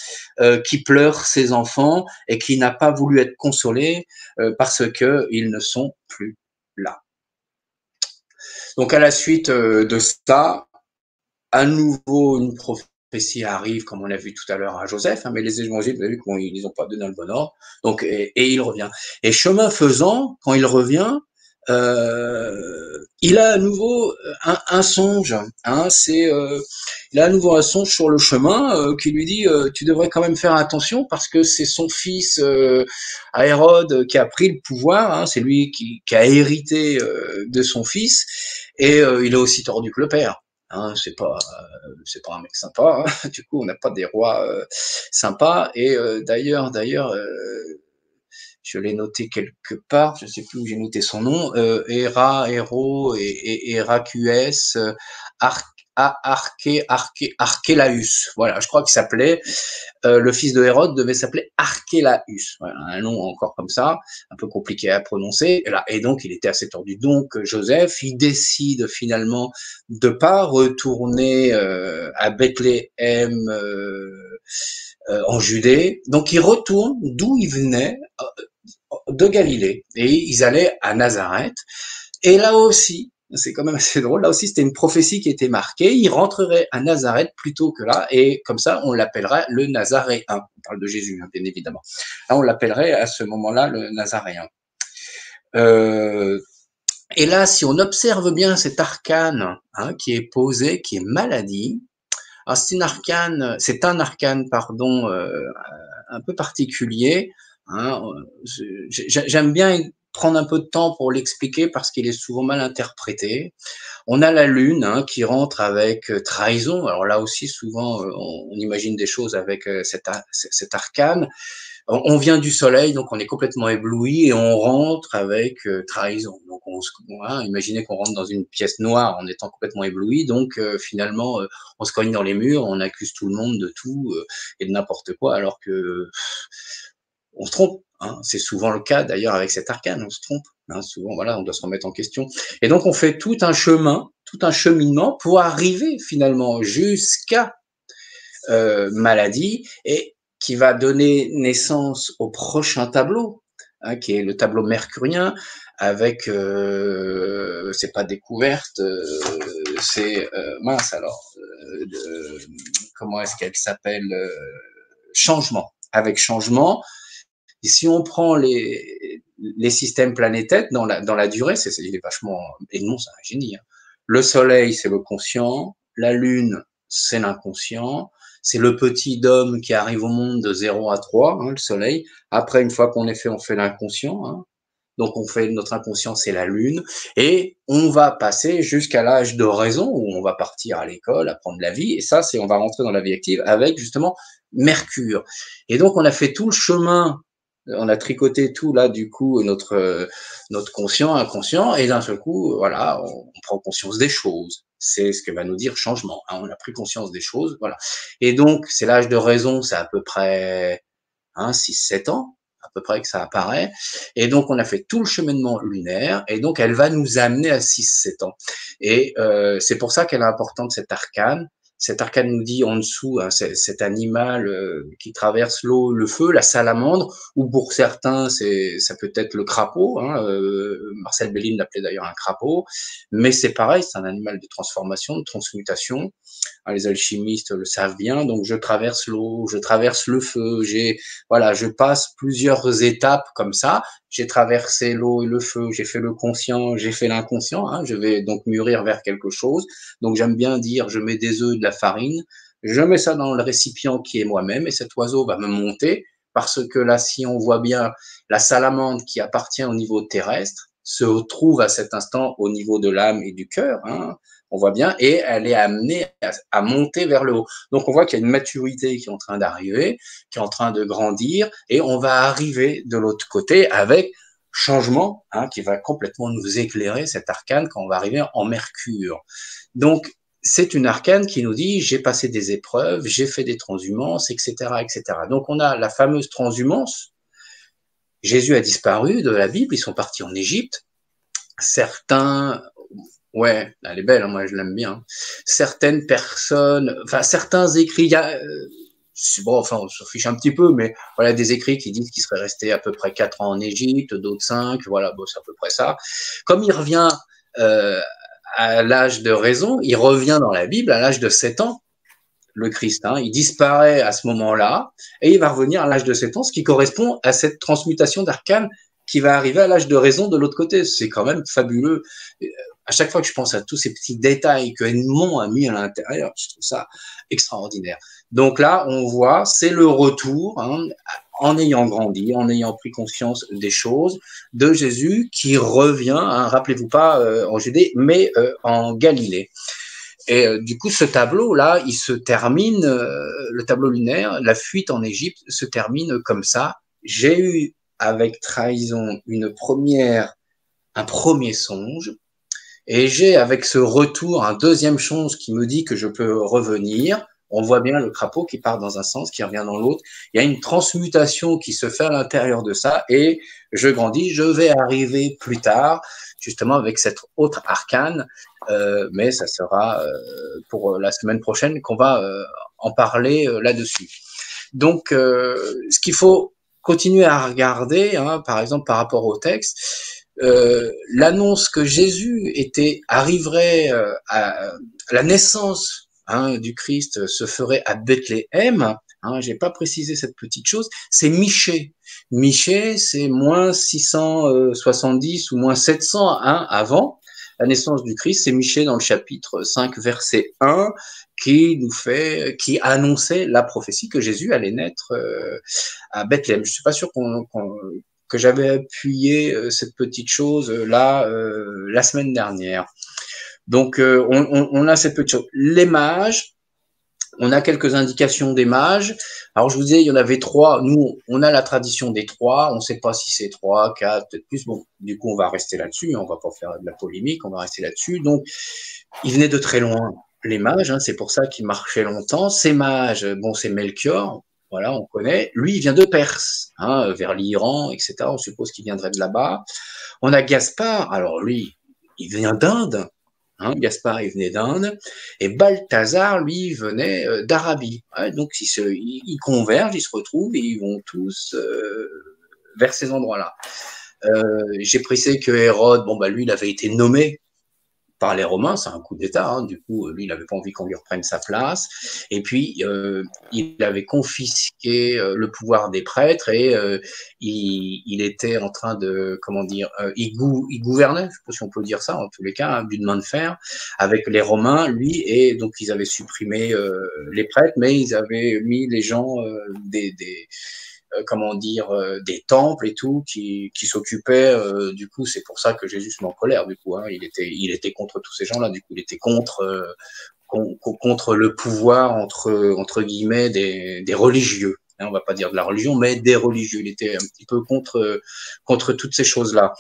[SPEAKER 2] qui pleure ses enfants et qui n'a pas voulu être consolée parce que ils ne sont plus là. Donc à la suite de ça, à nouveau une prophétie arrive, comme on l'a vu tout à l'heure à Joseph, mais les évangiles, vous avez vu qu'ils n'ont pas donné dans le bon ordre. Donc et il revient. Et chemin faisant, quand il revient, il a à nouveau un songe. Il a à nouveau un songe sur le chemin qui lui dit tu devrais quand même faire attention parce que c'est son fils à Hérode qui a pris le pouvoir. C'est lui qui a hérité de son fils et il est aussi tordu que le père. C'est pas un mec sympa. Du coup, on n'a pas des rois sympas. Et d'ailleurs. Je l'ai noté quelque part, je ne sais plus où j'ai noté son nom, Héro et Héracus, Archélaüs. Voilà, je crois qu'il s'appelait, le fils de Hérode devait s'appeler Archélaüs. Voilà, un nom encore comme ça, un peu compliqué à prononcer. Et donc, il était assez tordu. Donc, Joseph, il décide finalement de pas retourner à Bethléem en Judée. Donc, il retourne d'où il venait, de Galilée, et ils allaient à Nazareth. Et là aussi, c'est quand même assez drôle, là aussi c'était une prophétie qui était marquée, il rentrerait à Nazareth plutôt que là, et comme ça on l'appellerait le Nazaréen. On parle de Jésus, bien évidemment. Là, on l'appellerait à ce moment-là le Nazaréen. Et là, si on observe bien cet arcane qui est posé, qui est maladie, alors c'est un arcane, pardon, un peu particulier. J'aime bien prendre un peu de temps pour l'expliquer parce qu'il est souvent mal interprété. On a la lune qui rentre avec trahison. Alors là aussi, souvent, on imagine des choses avec cet arcane. On vient du soleil, donc on est complètement ébloui et on rentre avec trahison. Donc imaginez qu'on rentre dans une pièce noire en étant complètement ébloui, donc finalement on se cogne dans les murs, on accuse tout le monde de tout et de n'importe quoi, alors que on se trompe. C'est souvent le cas d'ailleurs avec cet arcane, on se trompe. Souvent, voilà, on doit se remettre en question. Et donc on fait tout un cheminement pour arriver finalement jusqu'à maladie et qui va donner naissance au prochain tableau, qui est le tableau mercurien, avec, c'est pas découverte, c'est, mince alors, comment est-ce qu'elle s'appelle, changement, avec changement. Et si on prend les systèmes planétaires dans la durée, il est vachement, Edmond, c'est un génie. Le soleil, c'est le conscient, la lune, c'est l'inconscient, c'est le petit dôme qui arrive au monde de 0 à 3, le soleil. Après, une fois qu'on est fait, on fait l'inconscient. Donc on fait notre inconscient, c'est la lune, et on va passer jusqu'à l'âge de raison où on va partir à l'école, apprendre la vie, et ça, c'est on va rentrer dans la vie active avec justement Mercure. Et donc on a fait tout le chemin, on a tricoté tout là du coup notre conscient, inconscient, et d'un seul coup, voilà, on prend conscience des choses. C'est ce que va nous dire changement. Hein, on a pris conscience des choses, voilà. Et donc c'est l'âge de raison, c'est à peu près 6-7 ans à peu près que ça apparaît. Et donc, on a fait tout le cheminement lunaire, et donc, elle va nous amener à 6-7 ans. Et c'est pour ça qu'elle est importante, cette arcane. Cet arcane nous dit en dessous, hein, cet animal qui traverse l'eau, le feu, la salamandre, ou pour certains, ça peut être le crapaud. Hein, Marcel Bellin l'appelait d'ailleurs un crapaud. Mais c'est pareil, c'est un animal de transformation, de transmutation. Les alchimistes le savent bien. Donc, je traverse l'eau, je traverse le feu. Voilà, je passe plusieurs étapes comme ça. J'ai traversé l'eau et le feu, j'ai fait le conscient, j'ai fait l'inconscient. Hein, je vais donc mûrir vers quelque chose. Donc, j'aime bien dire, je mets des œufs, de la farine, je mets ça dans le récipient qui est moi-même, et cet oiseau va me monter, parce que là, si on voit bien, la salamandre qui appartient au niveau terrestre se trouve à cet instant au niveau de l'âme et du cœur. Hein, on voit bien, et elle est amenée à monter vers le haut. Donc on voit qu'il y a une maturité qui est en train d'arriver, qui est en train de grandir, et on va arriver de l'autre côté avec changement, hein, qui va complètement nous éclairer, cet arcane, quand on va arriver en Mercure. Donc c'est une arcane qui nous dit, j'ai passé des épreuves, j'ai fait des transhumances, etc., etc. Donc on a la fameuse transhumance. Jésus a disparu de la Bible, ils sont partis en Égypte. Certains, ouais, elle est belle, hein, moi je l'aime bien. Certaines personnes, enfin certains écrits, bon, enfin on s'en fiche un petit peu, mais voilà, des écrits qui disent qu'il serait resté à peu près 4 ans en Égypte, d'autres 5, voilà, bon, c'est à peu près ça. Comme il revient à l'âge de raison, il revient dans la Bible à l'âge de 7 ans, le Christ, hein, il disparaît à ce moment-là, et il va revenir à l'âge de 7 ans, ce qui correspond à cette transmutation d'arcane qui va arriver à l'âge de raison de l'autre côté. C'est quand même fabuleux. À chaque fois que je pense à tous ces petits détails que Edmond a mis à l'intérieur, je trouve ça extraordinaire. Donc là, on voit, c'est le retour, hein, en ayant grandi, en ayant pris conscience des choses, de Jésus qui revient, hein, rappelez-vous pas en Judée, mais en Galilée. Et du coup, ce tableau-là, il se termine, le tableau lunaire, la fuite en Égypte se termine comme ça. J'ai eu avec trahison un premier songe, et j'ai avec ce retour un deuxième songe qui me dit que je peux revenir. On voit bien le crapaud qui part dans un sens, qui revient dans l'autre. Il y a une transmutation qui se fait à l'intérieur de ça, et je grandis, je vais arriver plus tard, justement avec cette autre arcane, mais ça sera pour la semaine prochaine qu'on va en parler là-dessus. Donc, ce qu'il faut continuer à regarder, hein, par exemple par rapport au texte, l'annonce que Jésus arriverait à la naissance, hein, du Christ se ferait à Bethléem. Hein, j'ai pas précisé cette petite chose. C'est Michée. Michée, c'est moins 670 ou moins 700 hein, avant la naissance du Christ. C'est Michée dans le chapitre 5, verset 1, qui annonçait la prophétie que Jésus allait naître à Bethléem. Je suis pas sûr que j'avais appuyé cette petite chose là la semaine dernière. Donc on a cette petite chose. Les mages, on a quelques indications des mages. Alors je vous disais, il y en avait 3. Nous, on a la tradition des 3. On ne sait pas si c'est 3, 4, peut-être plus. Bon, du coup, on va rester là-dessus. On va pas faire de la polémique. On va rester là-dessus. Donc, ils venaient de très loin. Les mages, hein, c'est pour ça qu'ils marchaient longtemps. Ces mages, bon, c'est Melchior. Voilà, on connaît. Lui, il vient de Perse, hein, vers l'Iran, etc. On suppose qu'il viendrait de là-bas. On a Gaspard. Alors lui, il vient d'Inde. Hein, Gaspard, il venait d'Inde, et Balthazar, lui, venait d'Arabie. Ouais, donc, ils convergent, ils se retrouvent, et ils vont tous vers ces endroits-là. J'ai précisé que Hérode, bon, bah, lui, il avait été nommé par les Romains, c'est un coup d'État, hein, du coup, lui, il n'avait pas envie qu'on lui reprenne sa place, et puis, il avait confisqué le pouvoir des prêtres, et il était en train de, comment dire, il gouvernait, je ne sais pas si on peut dire ça, en tous les cas, hein, d'une main de fer, avec les Romains, lui, et donc ils avaient supprimé les prêtres, mais ils avaient mis les gens comment dire, des temples et tout, qui s'occupaient. Du coup, c'est pour ça que Jésus se met en colère. Du coup, hein, il était contre tous ces gens-là. Du coup, il était contre le pouvoir entre guillemets des religieux. Hein, on va pas dire de la religion, mais des religieux. Il était un petit peu contre toutes ces choses-là.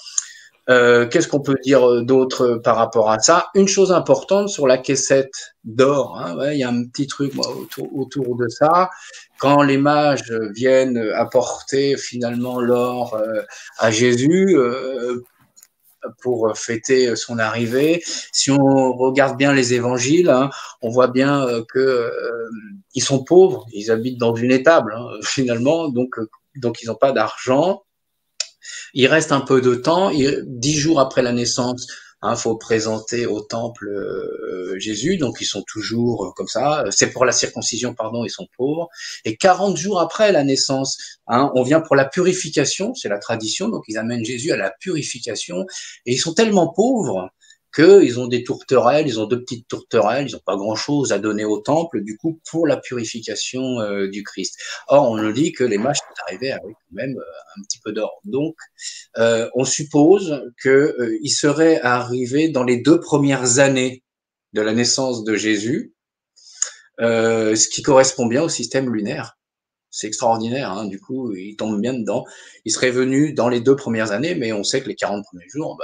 [SPEAKER 2] Qu'est-ce qu'on peut dire d'autre par rapport à ça? Une chose importante sur la caissette d'or, hein, ouais, il y a un petit truc moi, autour de ça. Quand les mages viennent apporter finalement l'or à Jésus pour fêter son arrivée, si on regarde bien les évangiles, hein, on voit bien que ils sont pauvres, ils habitent dans une étable hein, finalement, donc ils n'ont pas d'argent. Il reste un peu de temps, 10 jours après la naissance, il faut présenter au temple Jésus, donc ils sont toujours comme ça. C'est pour la circoncision, pardon, ils sont pauvres. Et 40 jours après la naissance, on vient pour la purification, c'est la tradition, donc ils amènent Jésus à la purification. Et ils sont tellement pauvres qu'ils ont des tourterelles, ils ont 2 petites tourterelles, ils n'ont pas grand-chose à donner au temple, du coup, pour la purification du Christ. Or, on nous dit que les mages sont arrivés avec même un petit peu d'or. Donc, on suppose qu'il serait arrivé dans les 2 premières années de la naissance de Jésus, ce qui correspond bien au système lunaire. C'est extraordinaire, hein, du coup, il tombe bien dedans. Il serait venu dans les 2 premières années, mais on sait que les 40 premiers jours,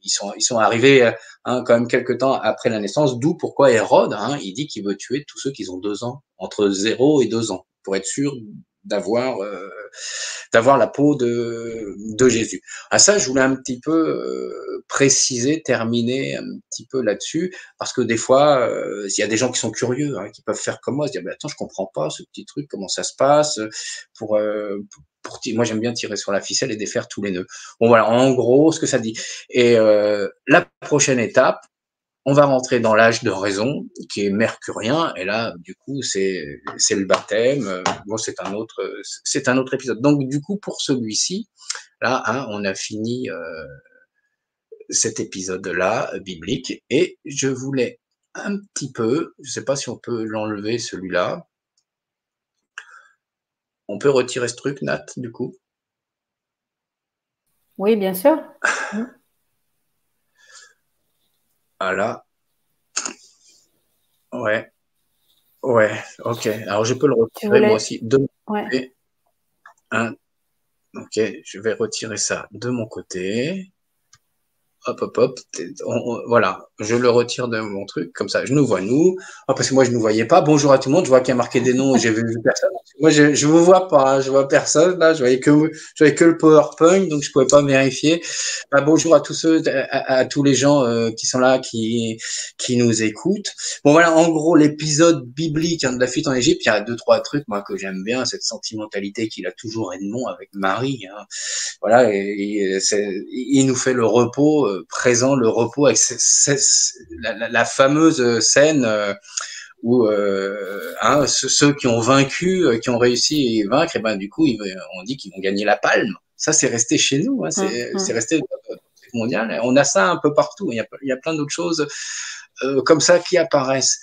[SPEAKER 2] ils sont arrivés quand même quelques temps après la naissance, d'où pourquoi Hérode, il dit qu'il veut tuer tous ceux qui ont 2 ans, entre 0 et 2 ans, pour être sûr d'avoir la peau de Jésus. À ça, je voulais un petit peu préciser, terminer un petit peu là-dessus, parce que des fois, il y a des gens qui sont curieux, qui peuvent faire comme moi, se dire, attends, je comprends pas ce petit truc, comment ça se passe, pour moi j'aime bien tirer sur la ficelle et défaire tous les nœuds. Bon voilà, en gros, ce que ça dit. Et la prochaine étape, on va rentrer dans l'âge de raison, qui est mercurien, et là, du coup, c'est le baptême. Bon, c'est un autre épisode. Donc, du coup, pour celui-ci, là, on a fini cet épisode-là biblique, et je voulais un petit peu, je sais pas si on peut l'enlever celui-là. On peut retirer ce truc, Nat, du coup.
[SPEAKER 1] Oui, bien sûr.
[SPEAKER 2] Voilà. Ouais. Ouais, ok. Alors je peux le
[SPEAKER 1] Tu
[SPEAKER 2] retirer moi
[SPEAKER 1] voulais.
[SPEAKER 2] aussi de mon
[SPEAKER 1] Ouais.
[SPEAKER 2] côté. Ok, je vais retirer ça de mon côté. Hop, hop, hop. Voilà, je le retire de mon truc, comme ça, je nous vois nous. Ah, parce que moi, je ne nous voyais pas. Bonjour à tout le monde, je vois qu'il y a marqué des noms, j'ai vu personne. Moi, je vous vois pas, je vois personne, là, je voyais que le PowerPoint, donc je pouvais pas vérifier. Bonjour à tous à tous les gens qui sont là, qui nous écoutent. Bon, voilà, en gros, l'épisode biblique de la fuite en Égypte, il y a 2, 3 trucs, moi, que j'aime bien, cette sentimentalité qu'il a toujours Edmond avec Marie, voilà, et il nous fait le repos présent, le repos avec la fameuse scène où ceux qui ont vaincu, qui ont réussi à vaincre, et ben du coup, on dit qu'ils vont gagner la palme. Ça, c'est resté chez nous, c'est resté mondial. On a ça un peu partout. Il y a plein d'autres choses comme ça qui apparaissent.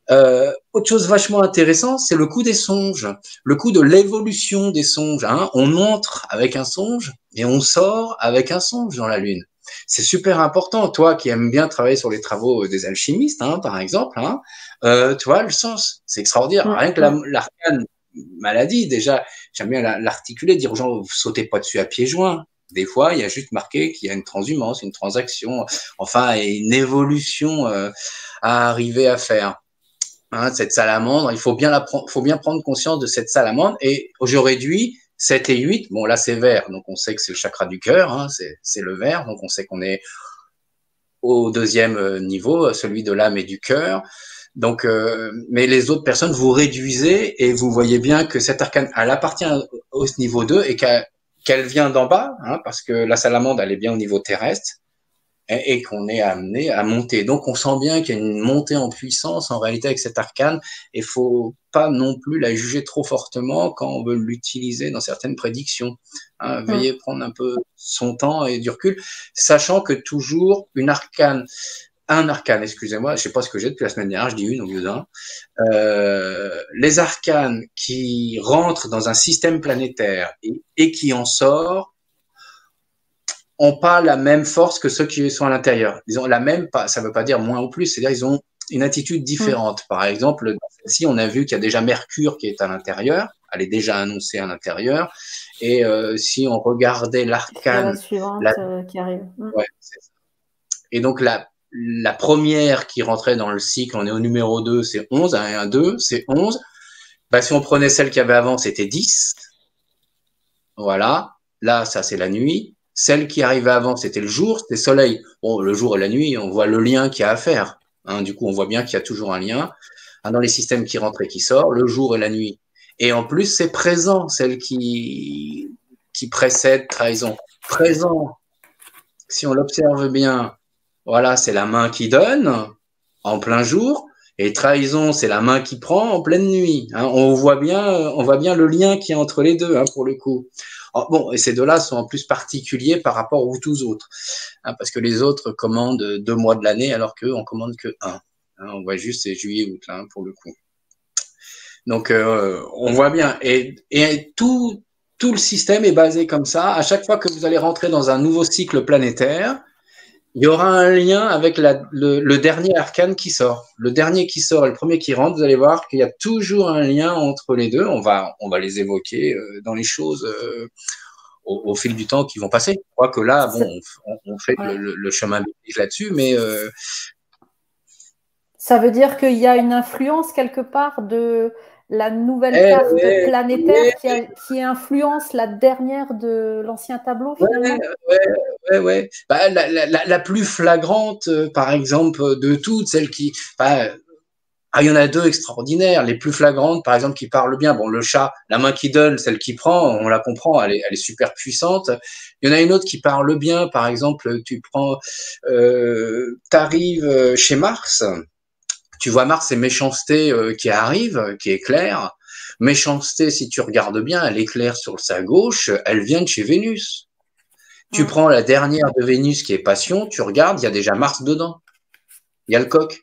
[SPEAKER 2] Autre chose vachement intéressante, c'est le coup des songes, le coup de l'évolution des songes. On entre avec un songe et on sort avec un songe dans la Lune. C'est super important. Toi qui aimes bien travailler sur les travaux des alchimistes, par exemple, tu vois, le sens, c'est extraordinaire. Rien que l'arcane maladie, déjà, j'aime bien l'articuler, dire aux gens, vous sautez pas dessus à pieds joints. Des fois, il y a juste marqué qu'il y a une transhumance, une transaction, enfin, une évolution à arriver à faire. Cette salamandre, il faut bien prendre conscience de cette salamandre. Et je réduis 7 et 8. Bon, là, c'est vert, donc on sait que c'est le chakra du cœur, c'est le vert, donc on sait qu'on est au 2e niveau, celui de l'âme et du cœur. Donc, mais les autres personnes, vous réduisez et vous voyez bien que cette arcane, elle appartient au niveau 2 et qu'elle vient d'en bas, parce que la salamandre, elle est bien au niveau terrestre, et qu'on est amené à monter. Donc, on sent bien qu'il y a une montée en puissance en réalité avec cette arcane, et faut pas non plus la juger trop fortement quand on veut l'utiliser dans certaines prédictions. Veuillez prendre un peu son temps et du recul, sachant que toujours une arcane un arcane, excusez-moi, je sais pas ce que j'ai depuis la semaine dernière, je dis une au lieu d'un. Les arcanes qui rentrent dans un système planétaire et qui en sortent ont pas la même force que ceux qui sont à l'intérieur. Ils ont la même, pas, ça veut pas dire moins ou plus, c'est-à-dire ils ont une attitude différente. Par exemple, dans celle-ci, on a vu qu'il y a déjà Mercure qui est à l'intérieur, elle est déjà annoncée à l'intérieur, et si on regardait
[SPEAKER 1] C'est la
[SPEAKER 2] l'arcane,
[SPEAKER 1] suivante
[SPEAKER 2] la,
[SPEAKER 1] qui arrive.
[SPEAKER 2] ouais, et donc la première qui rentrait dans le cycle, on est au numéro 2, c'est 11, 1, 2, c'est 11. Bah, si on prenait celle qu'il y avait avant, c'était 10. Voilà. Là, ça, c'est la nuit. Celle qui arrivait avant, c'était le jour, c'était le soleil. Bon, le jour et la nuit, on voit le lien qu'il y a à faire. Hein, du coup, on voit bien qu'il y a toujours un lien dans les systèmes qui rentrent et qui sortent, le jour et la nuit. Et en plus, c'est présent, celle qui précède trahison. Présent, si on l'observe bien, voilà, c'est la main qui donne en plein jour. Et trahison, c'est la main qui prend en pleine nuit. Hein, on voit bien le lien qui est entre les deux, hein, pour le coup. Alors, bon, et ces deux-là sont en plus particuliers par rapport aux tous autres, hein, parce que les autres commandent 2 mois de l'année, alors qu'eux, on commande que un. Hein, on voit juste c'est juillet-août, là, hein, pour le coup. Donc, on voit bien. Et tout le système est basé comme ça. À chaque fois que vous allez rentrer dans un nouveau cycle planétaire, il y aura un lien avec le dernier arcane qui sort. Le dernier qui sort et le premier qui rentre, vous allez voir qu'il y a toujours un lien entre les deux. On va les évoquer dans les choses au fil du temps qui vont passer. Je crois que là, bon, on fait
[SPEAKER 1] Ouais.
[SPEAKER 2] le chemin biblique là-dessus, mais
[SPEAKER 1] Ça veut dire qu'il y a une influence quelque part de la nouvelle carte planétaire qui influence la dernière de l'ancien tableau finalement.
[SPEAKER 2] ouais. Bah, la plus flagrante, par exemple, de toutes, celle qui, bah, il y en a deux extraordinaires. Les plus flagrantes, par exemple, qui parlent bien. Bon, le chat, la main qui donne, celle qui prend, on la comprend, elle est super puissante. Il y en a une autre qui parle bien, par exemple, t'arrives chez Mars, tu vois Mars et méchanceté qui arrive, qui éclaire. Méchanceté, si tu regardes bien, elle éclaire sur sa gauche, elle vient de chez Vénus. Tu prends la dernière de Vénus qui est Passion, tu regardes, il y a déjà Mars dedans. Il y a le coq.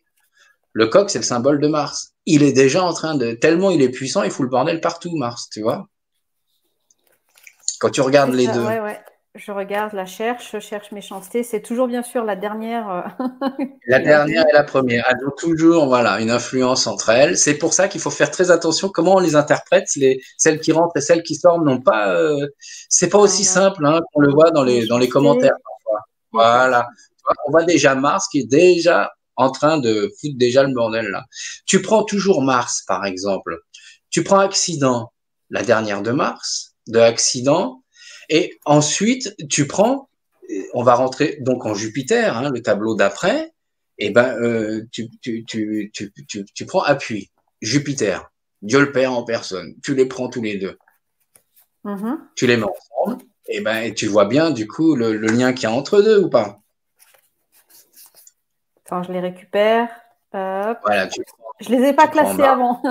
[SPEAKER 2] Le coq, c'est le symbole de Mars. Il est déjà en train de... Tellement il est puissant, il fout le bordel partout, Mars, tu vois. Quand tu regardes les deux.
[SPEAKER 1] Ouais. Je regarde, je cherche méchanceté. C'est toujours bien sûr la dernière.
[SPEAKER 2] La dernière et la première, elles ont toujours, voilà, une influence entre elles. C'est pour ça qu'il faut faire très attention comment on les interprète. Celles qui rentrent et celles qui sortent n'ont pas, c'est pas aussi simple, hein, qu'on le voit dans les commentaires parfois. Voilà. On voit déjà Mars qui est déjà en train de foutre déjà le bordel là. Tu prends toujours Mars, par exemple. Tu prends Accident, la dernière de Mars, de Accident, et ensuite tu prends, on va rentrer donc en Jupiter, hein, le tableau d'après, et ben tu prends Appui, Jupiter, Dieu le Père en personne. Tu les prends tous les deux, tu les mets ensemble, et ben tu vois bien du coup le lien qu'il y a entre deux ou pas.
[SPEAKER 1] Attends, je les récupère. Hop.
[SPEAKER 2] Voilà,
[SPEAKER 1] Je les ai pas
[SPEAKER 2] prends
[SPEAKER 1] classés
[SPEAKER 2] Mars.
[SPEAKER 1] avant.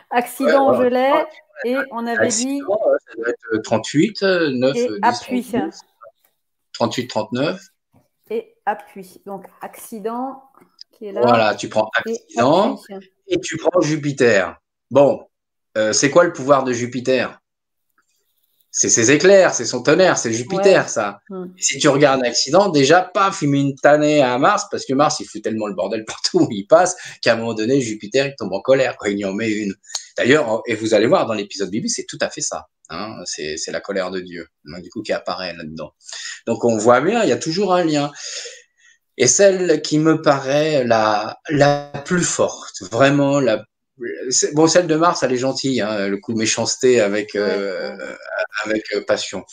[SPEAKER 1] Accident, je l'ai. Et on avait dit.
[SPEAKER 2] Accident, ça doit être 38, 9,
[SPEAKER 1] Et
[SPEAKER 2] 10, 11,
[SPEAKER 1] appui.
[SPEAKER 2] 12, 38, 39.
[SPEAKER 1] Et appui. Donc, accident qui est là.
[SPEAKER 2] Voilà, tu prends
[SPEAKER 1] Et
[SPEAKER 2] Accident
[SPEAKER 1] appui.
[SPEAKER 2] et tu prends Jupiter. Bon, c'est quoi le pouvoir de Jupiter? C'est ses éclairs, c'est son tonnerre, c'est Jupiter, ça. Et si tu regardes un accident, déjà, paf, il met une tannée à Mars, parce que Mars, il fout tellement le bordel partout où il passe, qu'à un moment donné, Jupiter, il tombe en colère, il y en met une. D'ailleurs, et vous allez voir dans l'épisode biblique, c'est tout à fait ça. Hein, c'est la colère de Dieu, du coup, qui apparaît là-dedans. Donc, on voit bien, il y a toujours un lien. Et celle qui me paraît la plus forte, vraiment bon, celle de Mars, elle est gentille, hein, le coup de méchanceté avec passion.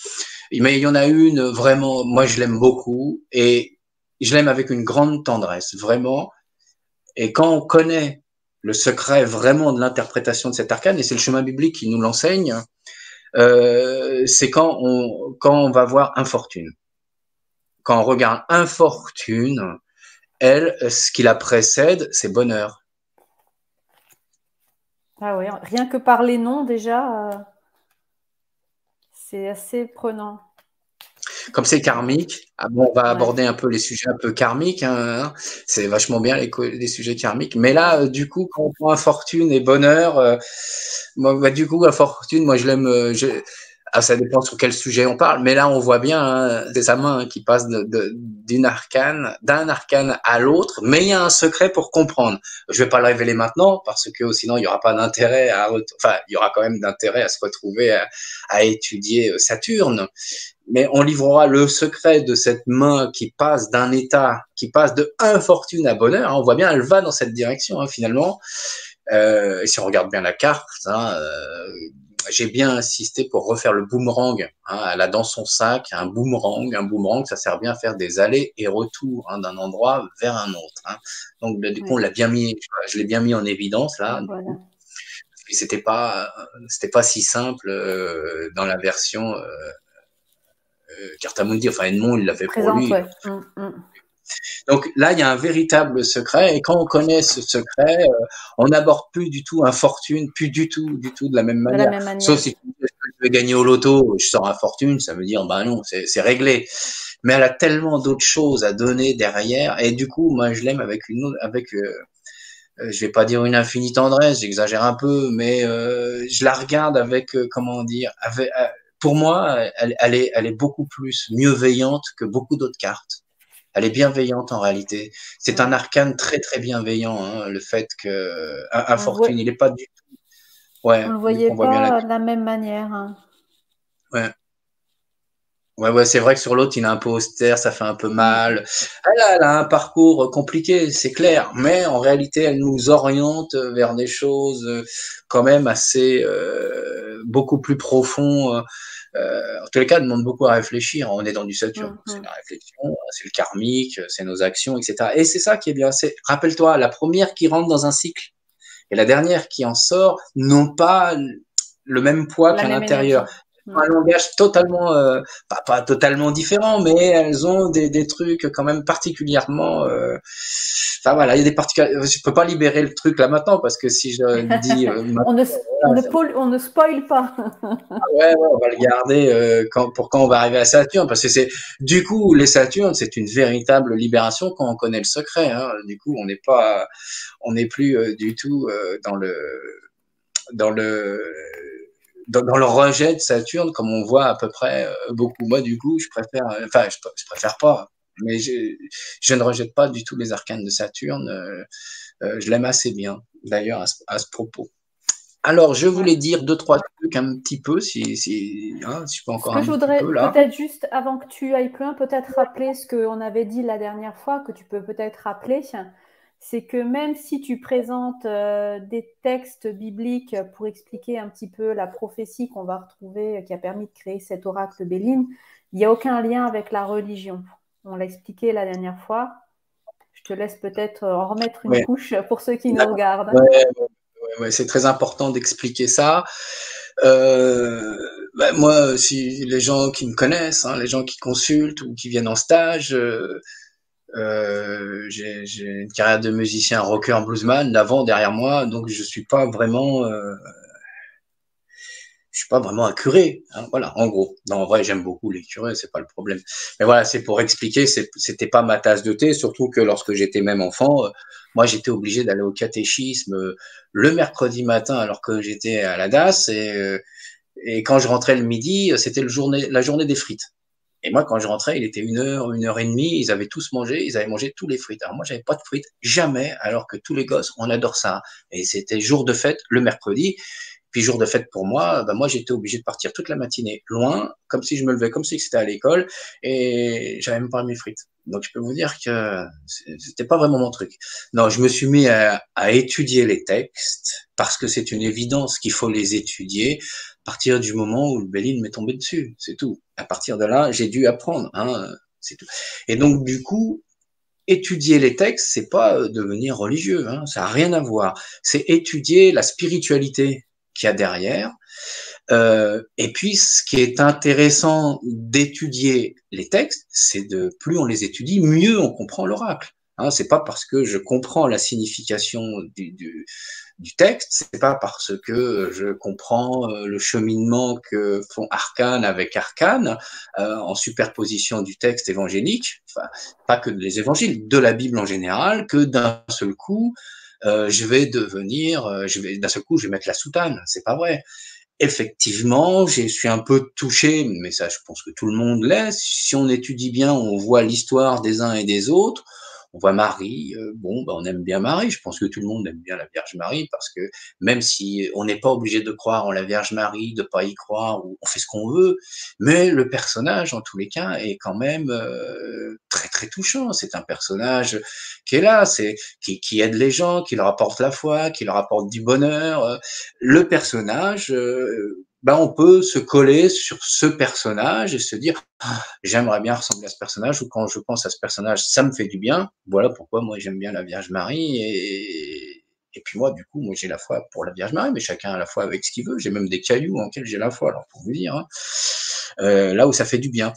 [SPEAKER 2] Mais il y en a une vraiment, moi je l'aime beaucoup et je l'aime avec une grande tendresse, vraiment. Et quand on connaît le secret vraiment de l'interprétation de cet arcane, et c'est le chemin biblique qui nous l'enseigne, c'est quand on va voir Infortune. Quand on regarde Infortune, elle, ce qui la précède, c'est bonheur.
[SPEAKER 1] Ah oui, rien que par les noms déjà, c'est assez prenant.
[SPEAKER 2] Comme c'est karmique, ah bon, on va
[SPEAKER 1] Ouais.
[SPEAKER 2] aborder un peu les sujets un peu karmiques, hein. C'est vachement bien les sujets karmiques. Mais là, du coup, quand on prend infortune et bonheur, moi, bah, du coup, infortune, moi, je l'aime. Ça dépend sur quel sujet on parle, mais là, on voit bien, hein, c'est sa main qui passe d'un arcane à l'autre, mais il y a un secret pour comprendre. Je vais pas le révéler maintenant parce que sinon il y aura pas d'intérêt enfin, il y aura quand même d'intérêt à se retrouver à étudier Saturne, mais on livrera le secret de cette main qui passe d'un état, qui passe de infortune à bonheur. Hein, on voit bien, elle va dans cette direction, hein, finalement. Et si on regarde bien la carte, hein, j'ai bien insisté pour refaire le boomerang. Hein, elle a dans son sac un boomerang. Un boomerang, ça sert bien à faire des allers et retours, hein, d'un endroit vers un autre. Hein. Donc, du coup, on
[SPEAKER 1] Ouais.
[SPEAKER 2] l'a bien mis, je l'ai bien mis en évidence là. Du
[SPEAKER 1] Voilà.
[SPEAKER 2] coup, c'était pas si simple dans la version Cartamundi. Enfin, Edmond, il l'a fait pour
[SPEAKER 1] Présente,
[SPEAKER 2] lui.
[SPEAKER 1] ouais.
[SPEAKER 2] Donc là, il y a un véritable secret, et quand on connaît ce secret, on n'aborde plus du tout infortune, plus du tout de la même
[SPEAKER 1] De la
[SPEAKER 2] manière.
[SPEAKER 1] même
[SPEAKER 2] Sauf
[SPEAKER 1] manière.
[SPEAKER 2] si je vais gagner au loto, je sors infortune, ça veut dire, bah non, c'est réglé. Mais elle a tellement d'autres choses à donner derrière, et du coup, moi, je l'aime avec je vais pas dire une infinie tendresse, j'exagère un peu, mais je la regarde avec, comment dire, pour moi, elle est beaucoup plus mieux-veillante que beaucoup d'autres cartes. Elle est bienveillante en réalité. C'est un
[SPEAKER 1] Ouais.
[SPEAKER 2] arcane très très bienveillant, hein, le fait que
[SPEAKER 1] On le voit,
[SPEAKER 2] Infortune, il est pas du
[SPEAKER 1] on
[SPEAKER 2] ouais,
[SPEAKER 1] le
[SPEAKER 2] du
[SPEAKER 1] voyait
[SPEAKER 2] coup on voit bien la
[SPEAKER 1] pas de la même manière. Hein.
[SPEAKER 2] ouais. Ouais, c'est vrai que sur l'autre, il est un peu austère, ça fait un peu
[SPEAKER 1] Mm.
[SPEAKER 2] mal. Elle a un parcours compliqué, c'est clair, mais en réalité, elle nous oriente vers des choses quand même assez beaucoup plus profonds. En tous les cas, elle demande beaucoup à réfléchir. On est dans du Saturne, c'est la réflexion, c'est le karmique, c'est nos actions, etc. Et c'est ça qui est bien. Rappelle-toi, la première qui rentre dans un cycle et la dernière qui en sort n'ont pas le même poids
[SPEAKER 1] La
[SPEAKER 2] qu'à
[SPEAKER 1] même
[SPEAKER 2] l'intérieur.
[SPEAKER 1] énergie.
[SPEAKER 2] Un langage totalement, pas totalement différent, mais elles ont des trucs quand même particulièrement. Enfin voilà, il y a des particularités. Je peux pas libérer le truc là maintenant parce que si je dis
[SPEAKER 1] On ne,
[SPEAKER 2] voilà,
[SPEAKER 1] on ne spoil pas.
[SPEAKER 2] ouais, on va le garder pour quand on va arriver à Saturne, parce que c'est du coup les Saturnes, c'est une véritable libération quand on connaît le secret. Hein. Du coup, on n'est plus du tout dans le dans le rejet de Saturne, comme on voit à peu près beaucoup. Moi, du coup, je préfère, enfin, je préfère pas, mais je ne rejette pas du tout les arcanes de Saturne. Je l'aime assez bien, d'ailleurs, à ce propos. Alors, je
[SPEAKER 1] Ouais.
[SPEAKER 2] voulais dire deux, trois trucs un petit peu, si je peux
[SPEAKER 1] Ce
[SPEAKER 2] encore
[SPEAKER 1] que je
[SPEAKER 2] un petit peu
[SPEAKER 1] voudrais
[SPEAKER 2] là.
[SPEAKER 1] peut-être juste avant que tu ailles plus loin, peut-être rappeler ce qu'on avait dit la dernière fois, que tu peux peut-être rappeler, c'est que même si tu présentes des textes bibliques pour expliquer un petit peu la prophétie qu'on va retrouver, qui a permis de créer cet oracle Béline, il n'y a aucun lien avec la religion. On l'a expliqué la dernière fois. Je te laisse peut-être en remettre une
[SPEAKER 2] Ouais,
[SPEAKER 1] couche pour ceux qui nous
[SPEAKER 2] d'accord.
[SPEAKER 1] regardent.
[SPEAKER 2] Ouais, ouais, c'est très important d'expliquer ça. Euh, moi, si les gens qui me connaissent, hein, les gens qui consultent ou qui viennent en stage, j'ai une carrière de musicien rocker bluesman d'avant derrière moi, donc je suis pas vraiment un curé, hein, voilà, en gros. Non, en vrai, j'aime beaucoup les curés, c'est pas le problème. Mais voilà, c'est pour expliquer, c'était pas ma tasse de thé, surtout que lorsque j'étais même enfant, moi, j'étais obligé d'aller au catéchisme le mercredi matin alors que j'étais à la DAS, et quand je rentrais le midi, c'était la journée des frites. Et moi, quand je rentrais, il était 1 heure et demie, ils avaient tous mangé, ils avaient mangé tous les frites. Alors moi, j'avais pas de frites, jamais, alors que tous les gosses, on adore ça. Et c'était jour de fête le mercredi. Puis jour de fête pour moi, bah moi j'étais obligé de partir toute la matinée loin, comme si je me levais, comme si c'était à l'école, et j'avais même pas mes frites. Donc je peux vous dire que c'était pas vraiment mon truc. Non, je me suis mis à étudier les textes parce que c'est une évidence qu'il faut les étudier à partir du moment où le Béline m'est tombé dessus, c'est tout. À partir de là, j'ai dû apprendre, hein, c'est tout. Et donc du coup, étudier les textes, c'est pas devenir religieux, hein, ça a rien à voir. C'est étudier la spiritualité qu'il y a derrière. Et puis, ce qui est intéressant d'étudier les textes, c'est de plus on les étudie, mieux on comprend l'oracle. Hein, c'est pas parce que je comprends la signification du texte, c'est pas parce que je comprends le cheminement que font Arcane avec Arcane en superposition du texte évangélique, enfin pas que les évangiles, de la Bible en général, que d'un seul coup je vais devenir, d'un seul coup je vais mettre la soutane. C'est pas vrai. Effectivement, je suis un peu touché, mais ça, je pense que tout le monde l'est. Si on étudie bien, on voit l'histoire des uns et des autres. On voit Marie, bon, on aime bien Marie. Je pense que tout le monde aime bien la Vierge Marie parce que même si on n'est pas obligé de croire en la Vierge Marie, de pas y croire, ou on fait ce qu'on veut, mais le personnage, en tous les cas, est quand même très très touchant. C'est un personnage qui est là, qui aide les gens, qui leur apporte la foi, qui leur apporte du bonheur. Le personnage, on peut se coller sur ce personnage et se dire j'aimerais bien ressembler à ce personnage, ou quand je pense à ce personnage, ça me fait du bien. Voilà pourquoi moi j'aime bien la Vierge Marie, et puis moi, du coup, moi j'ai la foi pour la Vierge Marie, mais chacun a la foi avec ce qu'il veut. J'ai même des cailloux en lesquels j'ai la foi, alors pour vous dire, hein. Là où ça fait du bien.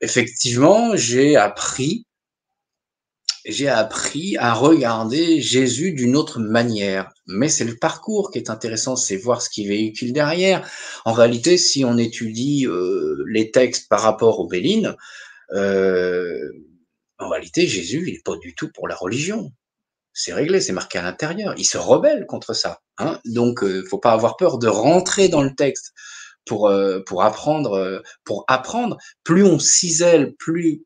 [SPEAKER 2] Effectivement, j'ai appris à regarder Jésus d'une autre manière. Mais c'est le parcours qui est intéressant, c'est voir ce qu'il véhicule derrière. En réalité, si on étudie les textes par rapport aux Bélines, en réalité, Jésus, il n'est pas du tout pour la religion. C'est réglé, c'est marqué à l'intérieur. Il se rebelle contre ça, hein. Donc, faut pas avoir peur de rentrer dans le texte pour apprendre. Pour apprendre, plus on cisèle, plus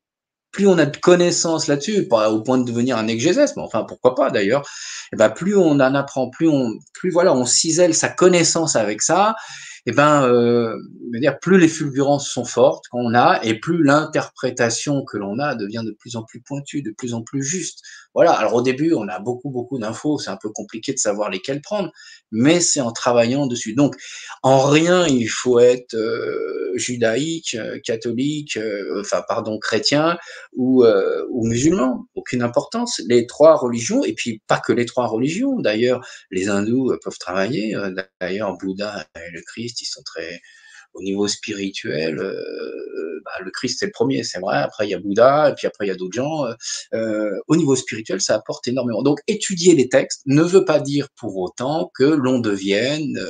[SPEAKER 2] on a de connaissances là-dessus, pas au point de devenir un exégèse, mais enfin pourquoi pas d'ailleurs, et plus on en apprend, plus voilà, on cisèle sa connaissance avec ça, plus les fulgurances sont fortes qu'on a, et plus l'interprétation que l'on a devient de plus en plus pointue, de plus en plus juste. Voilà. Alors au début, on a beaucoup d'infos, c'est un peu compliqué de savoir lesquelles prendre, mais c'est en travaillant dessus. Donc, en rien, il faut être judaïque, catholique, chrétien ou musulman. Aucune importance. Les trois religions, et puis pas que les trois religions. D'ailleurs, les hindous peuvent travailler. D'ailleurs, Bouddha et le Christ, ils sont très au niveau spirituel. Le Christ c'est le premier, c'est vrai. Après il y a Bouddha, et puis après il y a d'autres gens. Au niveau spirituel, ça apporte énormément. Donc étudier les textes ne veut pas dire pour autant que l'on devienne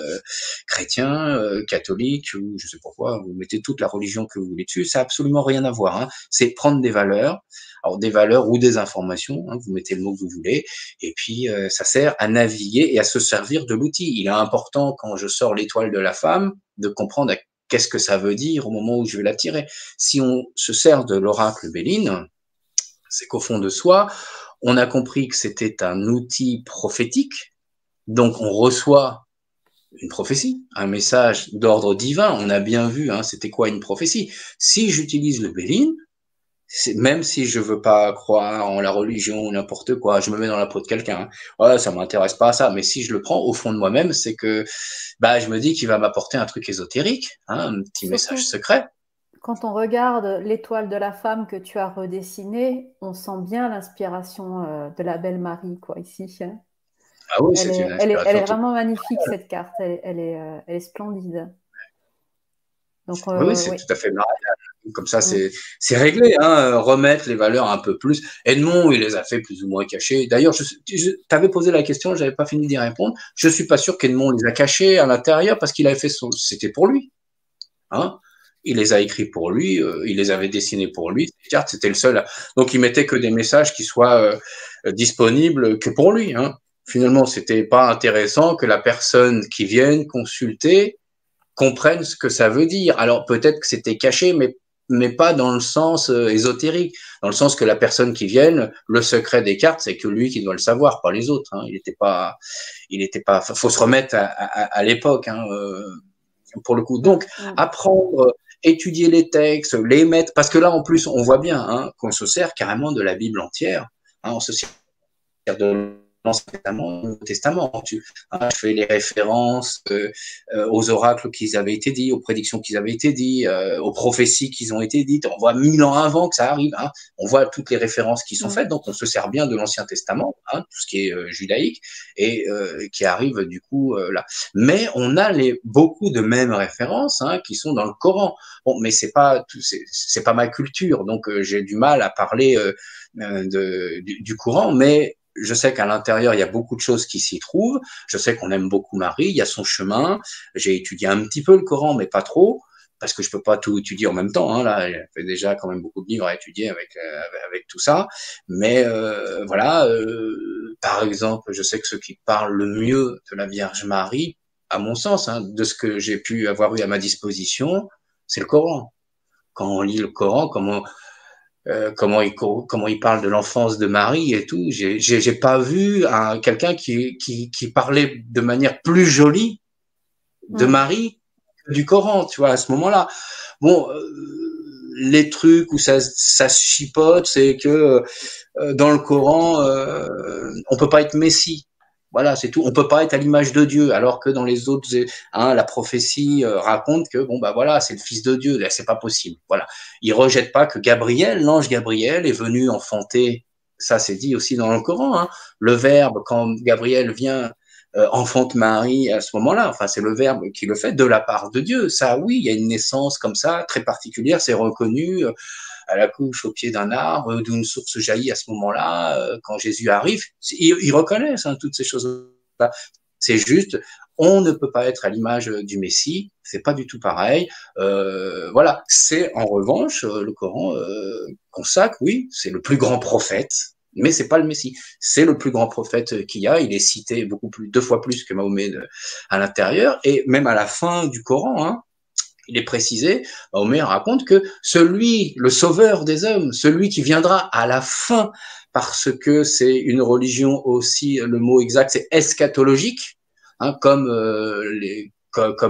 [SPEAKER 2] chrétien, catholique, ou je sais pas quoi. Vous mettez toute la religion que vous voulez dessus, ça a absolument rien à voir, hein. C'est prendre des valeurs. Alors des valeurs ou des informations, hein, vous mettez le mot que vous voulez, et puis ça sert à naviguer et à se servir de l'outil. Il est important, quand je sors l'étoile de la femme, de comprendre qu'est-ce que ça veut dire au moment où je vais la tirer. Si on se sert de l'oracle Béline, c'est qu'au fond de soi, on a compris que c'était un outil prophétique, donc on reçoit une prophétie, un message d'ordre divin. On a bien vu, hein, c'était quoi une prophétie. Si j'utilise le Béline, même si je veux pas croire en la religion ou n'importe quoi, je me mets dans la peau de quelqu'un, hein. Ouais, ça m'intéresse pas ça, mais si je le prends au fond de moi-même, c'est que je me dis qu'il va m'apporter un truc ésotérique, hein, un petit message
[SPEAKER 1] Surtout,
[SPEAKER 2] secret.
[SPEAKER 1] quand on regarde l'étoile de la femme que tu as redessinée, on sent bien l'inspiration de la belle Marie, quoi, ici, hein.
[SPEAKER 2] Ah oui, c'est une
[SPEAKER 1] Elle
[SPEAKER 2] inspiration
[SPEAKER 1] est
[SPEAKER 2] totale.
[SPEAKER 1] vraiment magnifique, cette carte. Elle est splendide. Donc,
[SPEAKER 2] Oui, c'est
[SPEAKER 1] oui.
[SPEAKER 2] tout à fait mariage. Comme ça,
[SPEAKER 1] Mm.
[SPEAKER 2] c'est réglé, hein, remettre les valeurs un peu plus. Edmond, il les a fait plus ou moins cachés. D'ailleurs, t'avais posé la question, j'avais pas fini d'y répondre. Je suis pas sûr qu'Edmond les a cachés à l'intérieur parce qu'il avait fait c'était pour lui, hein. Il les a écrits pour lui, il les avait dessinés pour lui. Ces cartes, c'était le seul. Donc, il mettait que des messages qui soient disponibles que pour lui, hein. Finalement, c'était pas intéressant que la personne qui vienne consulter comprennent ce que ça veut dire. Alors peut-être que c'était caché, mais pas dans le sens ésotérique, dans le sens que la personne qui vienne, le secret des cartes, c'est que lui qui doit le savoir, pas les autres, hein. Il était pas. Faut se remettre à l'époque, hein, pour le coup. Donc
[SPEAKER 1] Mm.
[SPEAKER 2] apprendre, étudier les textes, les mettre, parce que là en plus on voit bien, hein, qu'on se sert carrément de la Bible entière, hein, on se sert de l'Ancien Testament, Nouveau Testament. Tu fais les références aux oracles qui avaient été dits, aux prédictions qui avaient été dites, aux prophéties qui ont été dites. On voit 1000 ans avant que ça arrive, hein. On voit toutes les références qui sont faites, donc on se sert bien de l'Ancien Testament, hein, tout ce qui est judaïque, et qui arrive du coup là. Mais on a beaucoup de mêmes références, hein, qui sont dans le Coran. Bon, mais c'est pas ma culture, donc j'ai du mal à parler du courant, mais je sais qu'à l'intérieur, il y a beaucoup de choses qui s'y trouvent. Je sais qu'on aime beaucoup Marie, il y a son chemin. J'ai étudié un petit peu le Coran, mais pas trop, parce que je peux pas tout étudier en même temps. Hein, là, j'ai fait déjà quand même beaucoup de livres à étudier avec tout ça. Mais voilà, par exemple, je sais que ceux qui parlent le mieux de la Vierge Marie, à mon sens, hein, de ce que j'ai pu avoir eu à ma disposition, c'est le Coran. Quand on lit le Coran, comment il parle de l'enfance de Marie et tout. J'ai pas vu quelqu'un qui parlait de manière plus jolie de Marie que du Coran, tu vois, à ce moment-là. Bon, les trucs où ça se chipote, c'est que dans le Coran, on peut pas être Messie. Voilà, c'est tout. On peut pas être à l'image de Dieu, alors que dans les autres, hein, la prophétie raconte que bon bah voilà, c'est le Fils de Dieu. Là, c'est pas possible. Voilà, il rejette pas que Gabriel, l'ange Gabriel, est venu enfanter. Ça, c'est dit aussi dans le Coran. Hein. Le Verbe, quand Gabriel vient enfante Marie à ce moment-là. Enfin, c'est le Verbe qui le fait de la part de Dieu. Ça, oui, il y a une naissance comme ça très particulière. C'est reconnu à la couche au pied d'un arbre, d'où une source jaillit à ce moment-là, quand Jésus arrive. Ils reconnaissent hein, toutes ces choses-là. C'est juste, on ne peut pas être à l'image du Messie, c'est pas du tout pareil. Voilà, c'est en revanche le Coran consacre, oui, c'est le plus grand prophète, mais c'est pas le Messie. C'est le plus grand prophète qu'il y a. Il est cité beaucoup plus, 2 fois plus que Mahomet à l'intérieur, et même à la fin du Coran. Hein, il est précisé, Mahomet raconte que celui, le sauveur des hommes, celui qui viendra à la fin, parce que c'est une religion aussi, le mot exact c'est eschatologique, hein, comme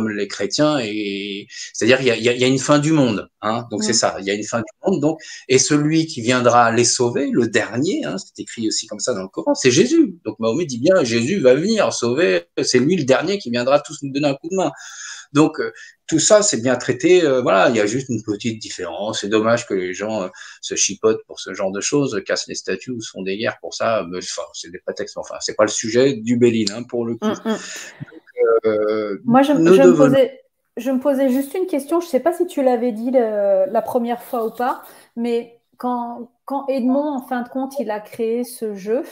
[SPEAKER 2] les chrétiens, et c'est-à-dire il y a une fin du monde, hein, donc c'est ça, il y a une fin du monde, donc et celui qui viendra les sauver, le dernier, hein, c'est écrit aussi comme ça dans le Coran, c'est Jésus. Donc Mahomet dit bien Jésus va venir sauver, c'est lui le dernier qui viendra tous nous donner un coup de main. Donc tout ça, c'est bien traité. Voilà, il y a juste une petite différence. C'est dommage que les gens se chipotent pour ce genre de choses, cassent les statues ou se font des guerres pour ça. Mais enfin, c'est des prétextes. Enfin, c'est pas le sujet du Béline hein, pour le coup. Donc,
[SPEAKER 1] Moi,
[SPEAKER 2] nous devenons.
[SPEAKER 1] je me posais juste une question. Je ne sais pas si tu l'avais dit la première fois ou pas, mais quand Edmond, en fin de compte, il a créé ce jeu,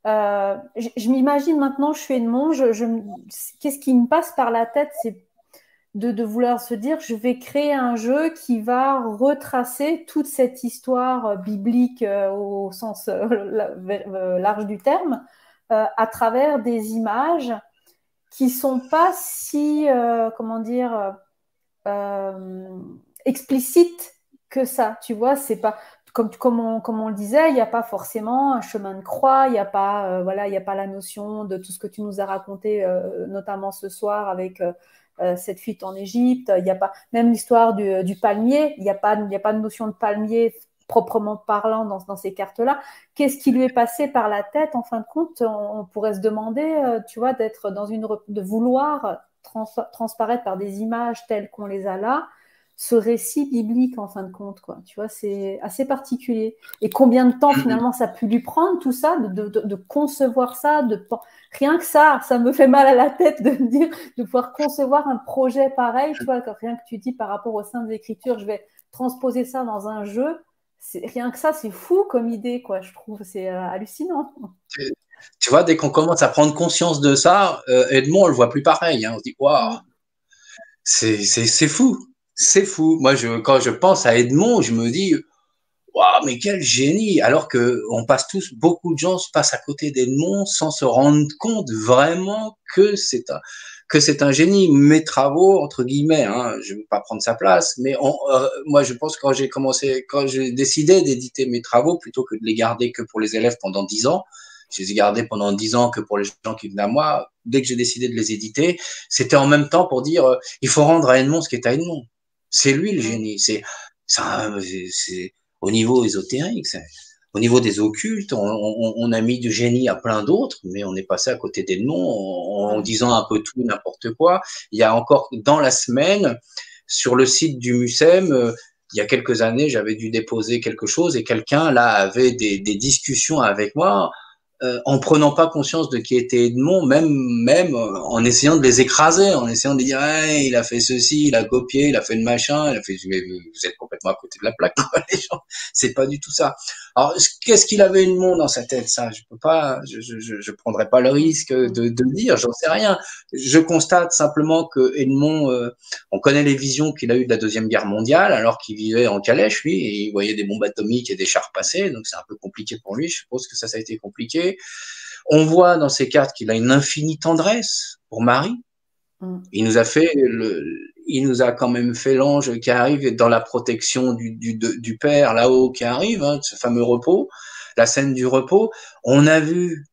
[SPEAKER 1] je m'imagine maintenant, je suis Edmond, qu'est-ce qui me passe par la tête, c'est de vouloir se dire, je vais créer un jeu qui va retracer toute cette histoire biblique au sens large du terme, à travers des images qui sont pas si, comment dire, euh, explicites que ça. Tu vois, c'est pas comme on le disait, il n'y a pas forcément un chemin de croix, il n'y a pas, voilà, il y a pas la notion de tout ce que tu nous as raconté, notamment ce soir avec cette fuite en Égypte. Il n'y a pas même l'histoire du palmier. Il n'y a pas de notion de palmier proprement parlant dans ces cartes-là. Qu'est-ce qui lui est passé par la tête en fin de compte? On pourrait se demander, tu vois, de vouloir transparaître par des images telles qu'on les a là, ce récit biblique en fin de compte, quoi. Tu vois, c'est assez particulier. Et combien de temps finalement ça a pu lui prendre tout ça, de concevoir ça, rien que ça me fait mal à la tête de me dire, de pouvoir concevoir un projet pareil, tu vois, rien que tu dis par rapport aux Saintes Écritures, je vais transposer ça dans un jeu. Rien que ça, c'est fou comme idée, quoi, je trouve. C'est hallucinant.
[SPEAKER 2] Tu vois, dès qu'on commence à prendre conscience de ça, Edmond, on le voit plus pareil. Hein, on se dit, waouh, c'est fou. C'est fou. Moi, quand je pense à Edmond, je me dis, waouh, mais quel génie! Alors que beaucoup de gens se passent à côté d'Edmond sans se rendre compte vraiment que c'est un génie. Mes travaux, entre guillemets, hein, je ne vais pas prendre sa place, mais moi, je pense que quand j'ai décidé d'éditer mes travaux, plutôt que de les garder que pour les élèves pendant 10 ans, je les ai gardés pendant 10 ans que pour les gens qui venaient à moi. Dès que j'ai décidé de les éditer, c'était en même temps pour dire, il faut rendre à Edmond ce qui est à Edmond. C'est lui le génie. C'est au niveau ésotérique, au niveau des occultes, on a mis du génie à plein d'autres, mais on est passé à côté des noms en disant un peu tout, n'importe quoi. Il y a encore dans la semaine, sur le site du MUSEM, il y a quelques années, j'avais dû déposer quelque chose et quelqu'un là avait des discussions avec moi en prenant pas conscience de qui était Edmond, même en essayant de les écraser, en essayant de dire hey, il a fait ceci, il a copié, il a fait le machin, il a fait mais vous êtes complètement à côté de la plaque quoi, les gens. C'est pas du tout ça. Alors qu'est-ce qu'il avait Edmond dans sa tête, ça je peux pas, je prendrais pas le risque de le dire, j'en sais rien. Je constate simplement que Edmond, on connaît les visions qu'il a eues de la Deuxième Guerre mondiale, alors qu'il vivait en calèche lui, et il voyait des bombes atomiques et des chars passer, donc c'est un peu compliqué pour lui. Je suppose que ça a été compliqué. On voit dans ces cartes qu'il a une infinie tendresse pour Marie. Il nous a quand même fait l'ange qui arrive dans la protection du Père là-haut qui arrive, hein, ce fameux repos, la scène du repos. On a vu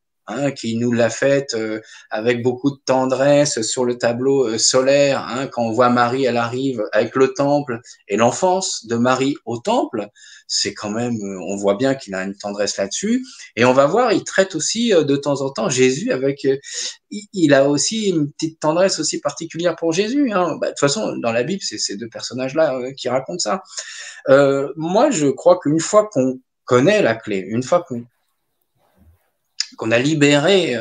[SPEAKER 2] qui nous l'a faite avec beaucoup de tendresse sur le tableau solaire, quand on voit Marie, elle arrive avec le temple et l'enfance de Marie au temple, c'est quand même, on voit bien qu'il a une tendresse là-dessus. Et on va voir, il traite aussi de temps en temps Jésus avec, il a aussi une petite tendresse aussi particulière pour Jésus. De toute façon, dans la Bible, c'est ces deux personnages-là qui racontent ça. Moi, je crois qu'une fois qu'on connaît la clé, une fois qu'on a libéré,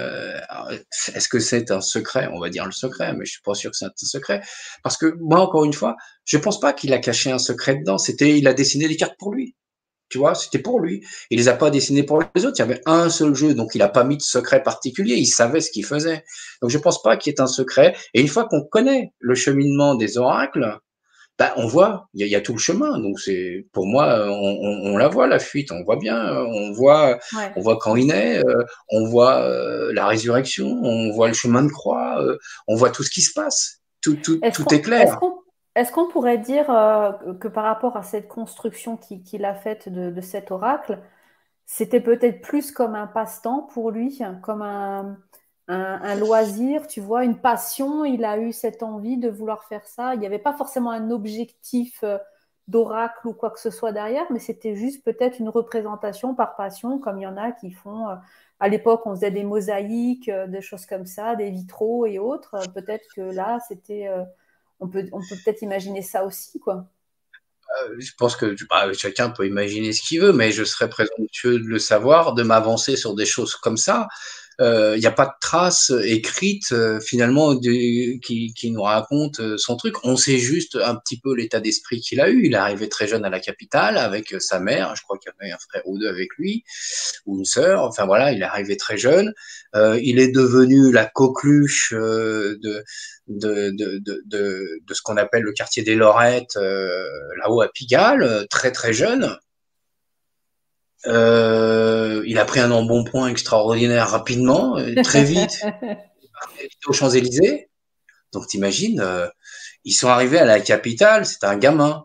[SPEAKER 2] est-ce que c'est un secret? On va dire le secret, mais je suis pas sûr que c'est un secret. Parce que moi, encore une fois, je pense pas qu'il a caché un secret dedans. Il a dessiné des cartes pour lui. Tu vois, c'était pour lui. Il les a pas dessinées pour les autres. Il y avait un seul jeu, donc il a pas mis de secret particulier. Il savait ce qu'il faisait. Donc je pense pas qu'il y ait un secret. Et une fois qu'on connaît le cheminement des oracles, on voit, il y a tout le chemin. Donc c'est, pour moi, on la voit la fuite, on voit bien, on voit quand il naît, on voit la résurrection, on voit le chemin de croix, on voit tout ce qui se passe. Tout est clair.
[SPEAKER 1] Est-ce qu'on pourrait dire que par rapport à cette construction qu'il a faite de cet oracle, c'était peut-être plus comme un passe-temps pour lui, comme un loisir, tu vois, une passion, il a eu cette envie de vouloir faire ça. Il n'y avait pas forcément un objectif d'oracle ou quoi que ce soit derrière, mais c'était juste peut-être une représentation par passion, comme il y en a qui font. À l'époque, on faisait des mosaïques, des choses comme ça, des vitraux et autres. Peut-être que là, c'était... on peut peut-être imaginer ça aussi, quoi.
[SPEAKER 2] Je pense que chacun peut imaginer ce qu'il veut, mais je serais présomptueux de le savoir, de m'avancer sur des choses comme ça. Il n'y a pas de traces écrites finalement qui nous racontent son truc. On sait juste un petit peu l'état d'esprit qu'il a eu. Il est arrivé très jeune à la capitale avec sa mère. Je crois qu'il y avait un frère ou deux avec lui ou une sœur. Enfin voilà, il est arrivé très jeune. Il est devenu la coqueluche de ce qu'on appelle le quartier des Lorettes là-haut à Pigalle, très très jeune. Il a pris un embonpoint extraordinaire rapidement, très vite, aux Champs-Élysées. Donc t'imagines, ils sont arrivés à la capitale, c'était un gamin,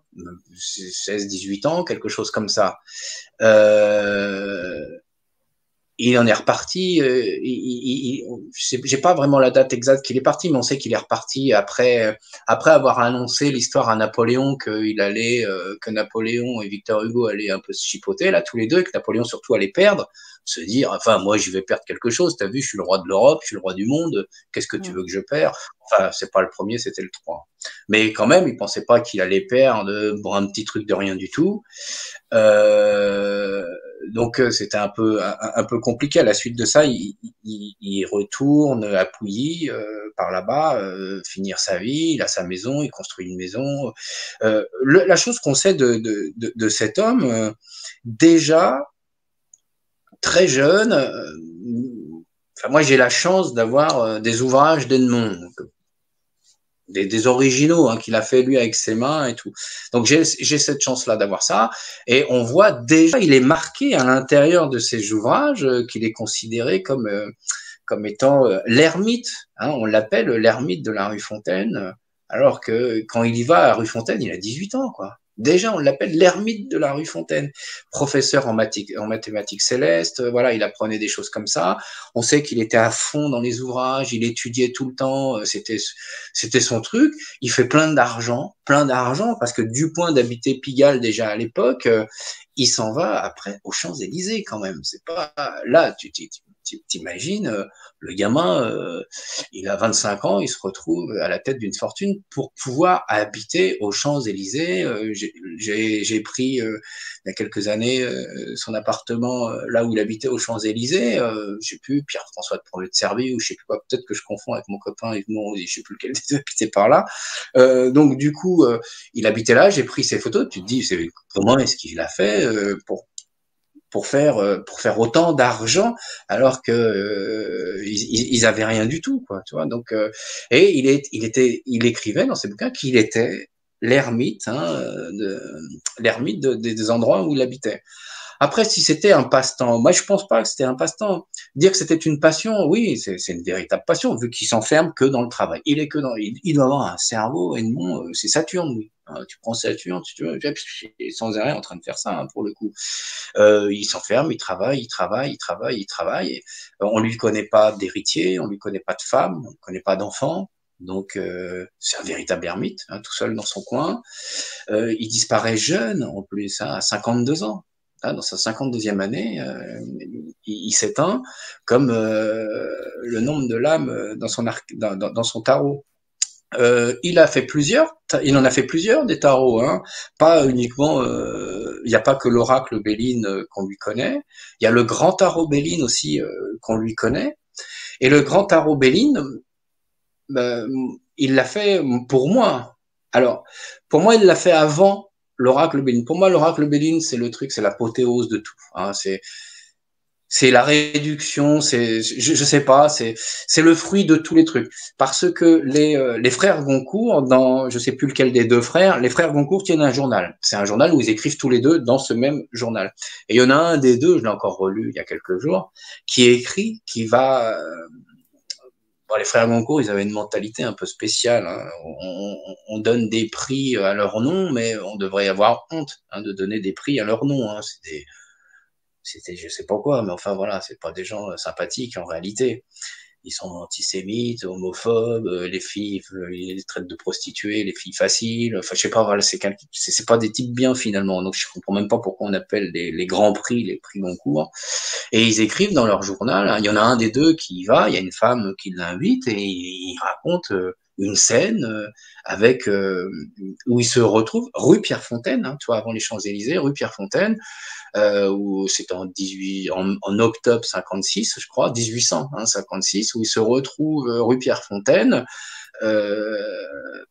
[SPEAKER 2] 16-18 ans, quelque chose comme ça. Il en est reparti. J'ai pas vraiment la date exacte qu'il est parti, mais on sait qu'il est reparti après avoir annoncé l'histoire à Napoléon que Napoléon et Victor Hugo allaient un peu se chipoter là tous les deux, et que Napoléon surtout allait perdre, se dire enfin moi je vais perdre quelque chose. T'as vu, je suis le roi de l'Europe, je suis le roi du monde. Qu'est-ce que tu veux que je perds? Enfin c'est pas le premier, c'était le 3. Mais quand même, il pensait pas qu'il allait perdre pour un petit truc de rien du tout. Donc c'était un peu compliqué. À la suite de ça, il retourne à Pouilly par là-bas, finir sa vie. Il a sa maison, il construit une maison. La chose qu'on sait de cet homme, déjà très jeune. Enfin, moi j'ai la chance d'avoir des ouvrages d'Edmond. Des originaux qu'il a fait lui avec ses mains et tout. Donc j'ai cette chance-là d'avoir ça, et on voit déjà il est marqué à l'intérieur de ces ouvrages qu'il est considéré comme étant l'ermite. On l'appelle l'ermite de la rue Fontaine, alors que quand il y va à rue Fontaine, il a 18 ans, quoi. Déjà, on l'appelle l'ermite de la rue Fontaine. Professeur en mathématiques célestes, voilà, il apprenait des choses comme ça. On sait qu'il était à fond dans les ouvrages, il étudiait tout le temps, c'était son truc. Il fait plein d'argent, parce que du point d'habiter Pigalle déjà à l'époque, il s'en va après aux Champs-Élysées quand même. C'est pas là, T'imagines, le gamin, il a 25 ans, il se retrouve à la tête d'une fortune pour pouvoir habiter aux Champs-Élysées. J'ai pris il y a quelques années son appartement là où il habitait aux Champs-Élysées. Je sais plus, Pierre-François de Prolet-de-Servies ou je sais plus quoi. Peut-être que je confonds avec mon copain Edmond, je sais plus lequel des deux habitait par là. Donc du coup, il habitait là. J'ai pris ses photos. Tu te dis, comment est-ce qu'il a fait pour faire autant d'argent alors que ils avaient rien du tout, quoi, tu vois. Donc et il écrivait dans ses bouquins qu'il était l'ermite, des endroits où il habitait. Après, si c'était un passe-temps, moi je pense pas que c'était un passe-temps. Dire que c'était une passion, oui, c'est une véritable passion, vu qu'il s'enferme que dans le travail. Il doit avoir un cerveau, Edmond, c'est Saturne, lui. Tu prends Saturne, si tu veux, sans arrêt en train de faire ça, pour le coup. Il s'enferme, il travaille. Et, on lui connaît pas d'héritier, on lui connaît pas de femme, on lui connaît pas d'enfant. Donc c'est un véritable ermite, tout seul dans son coin. Il disparaît jeune, en plus, à 52 ans. Dans sa 52e année, il s'éteint comme le nombre de lames dans son tarot. Il en a fait plusieurs des tarots, pas uniquement. Il n'y a pas que l'oracle Béline qu'on lui connaît. Il y a le grand tarot Béline aussi qu'on lui connaît. Et le grand tarot Béline, il l'a fait pour moi. Alors, pour moi, il l'a fait avant l'oracle Béline. Pour moi, l'oracle Béline, c'est le truc, c'est l'apothéose de tout. C'est la réduction, je sais pas, c'est le fruit de tous les trucs. Parce que les frères Goncourt, dans je sais plus lequel des deux frères, les frères Goncourt tiennent un journal. C'est un journal où ils écrivent tous les deux dans ce même journal. Et il y en a un des deux, je l'ai encore relu il y a quelques jours, qui écrit, les frères Goncourt, ils avaient une mentalité un peu spéciale. On donne des prix à leur nom, mais on devrait avoir honte de donner des prix à leur nom. C'était je sais pas quoi, mais enfin voilà, c'est pas des gens sympathiques en réalité. Ils sont antisémites, homophobes, les filles, ils les traitent de prostituées, les filles faciles. Enfin, je sais pas, voilà, c'est pas des types bien finalement. Donc je comprends même pas pourquoi on appelle les grands prix les prix Goncourt. Et ils écrivent dans leur journal. Il y en a un des deux qui y va, il y a une femme qui l'invite et il raconte une scène avec où il se retrouve rue Pierrefontaine, tu vois, avant les Champs-Élysées, rue Pierrefontaine, où c'est en octobre 56, je crois, 1856, où il se retrouve rue Pierrefontaine, et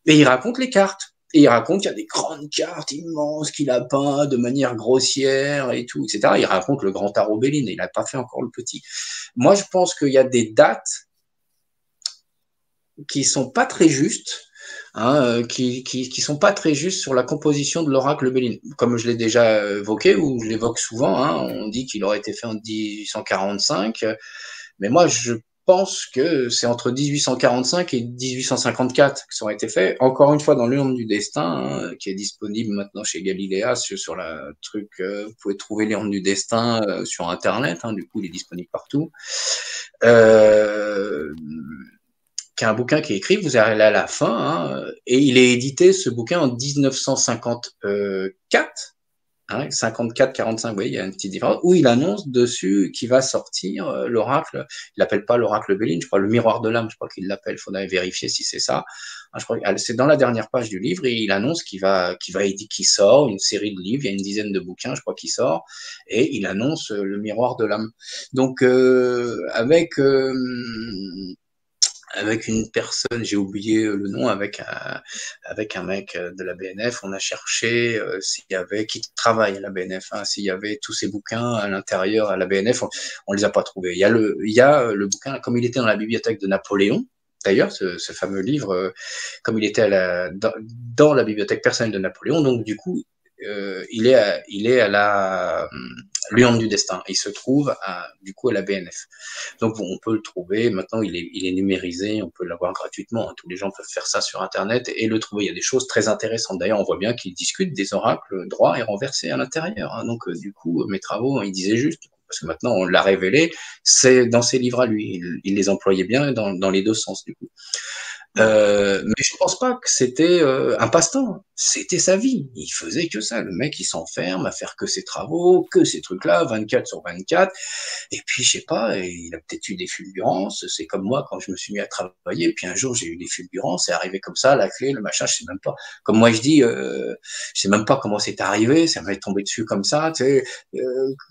[SPEAKER 2] il raconte les cartes. Et il raconte qu'il y a des grandes cartes immenses qu'il a peint de manière grossière et tout, etc. Il raconte le grand tarot Béline, il n'a pas fait encore le petit. Moi, je pense qu'il y a des dates qui sont pas très justes, qui sont pas très justes sur la composition de l'oracle Béline. Comme je l'ai déjà évoqué, ou je l'évoque souvent, on dit qu'il aurait été fait en 1845, mais moi je pense que c'est entre 1845 et 1854 que ça aurait été fait. Encore une fois, dans l'urne du destin, qui est disponible maintenant chez Galiléa sur la truc. Vous pouvez trouver l'urne du destin sur Internet. Du coup, il est disponible partout. Qui est un bouquin qui est écrit, vous allez à la fin, et il est édité, ce bouquin, en 1954, 54-45, oui, il y a une petite différence, où il annonce dessus qu'il va sortir l'oracle, il l'appelle pas l'oracle Béline, je crois le miroir de l'âme, je crois qu'il l'appelle, il faudrait vérifier si c'est ça. Je crois que c'est dans la dernière page du livre, et il annonce qu'il sort une série de livres, il y a une dizaine de bouquins, je crois, qui sort, et il annonce le miroir de l'âme. Donc, avec une personne, j'ai oublié le nom, avec un mec de la BNF, on a cherché qui travaille à la BNF, s'il y avait tous ces bouquins à l'intérieur à la BNF, on les a pas trouvés. Il y a le bouquin, comme il était dans la bibliothèque de Napoléon, d'ailleurs, ce fameux livre, comme il était dans la bibliothèque personnelle de Napoléon, donc du coup, il est à la l'urne du destin. Il se trouve du coup à la BNF. Donc on peut le trouver. Maintenant, il est numérisé. On peut l'avoir gratuitement. Tous les gens peuvent faire ça sur Internet et le trouver. Il y a des choses très intéressantes. D'ailleurs, on voit bien qu'ils discutent des oracles droits et renversés à l'intérieur. Donc du coup, mes travaux, ils disaient juste. Parce que maintenant, on l'a révélé. C'est dans ses livres à lui. Il les employait bien dans les deux sens du coup. Mais je pense pas que c'était un passe-temps. C'était sa vie. Il faisait que ça. Le mec, il s'enferme à faire que ses travaux, que ces trucs-là, 24 sur 24. Et puis, je sais pas, il a peut-être eu des fulgurances. C'est comme moi quand je me suis mis à travailler. Puis un jour, j'ai eu des fulgurances. C'est arrivé comme ça, la clé, le machin, je sais même pas. Comme moi, je dis, je sais même pas comment c'est arrivé. Ça m'est tombé dessus comme ça. Tu sais,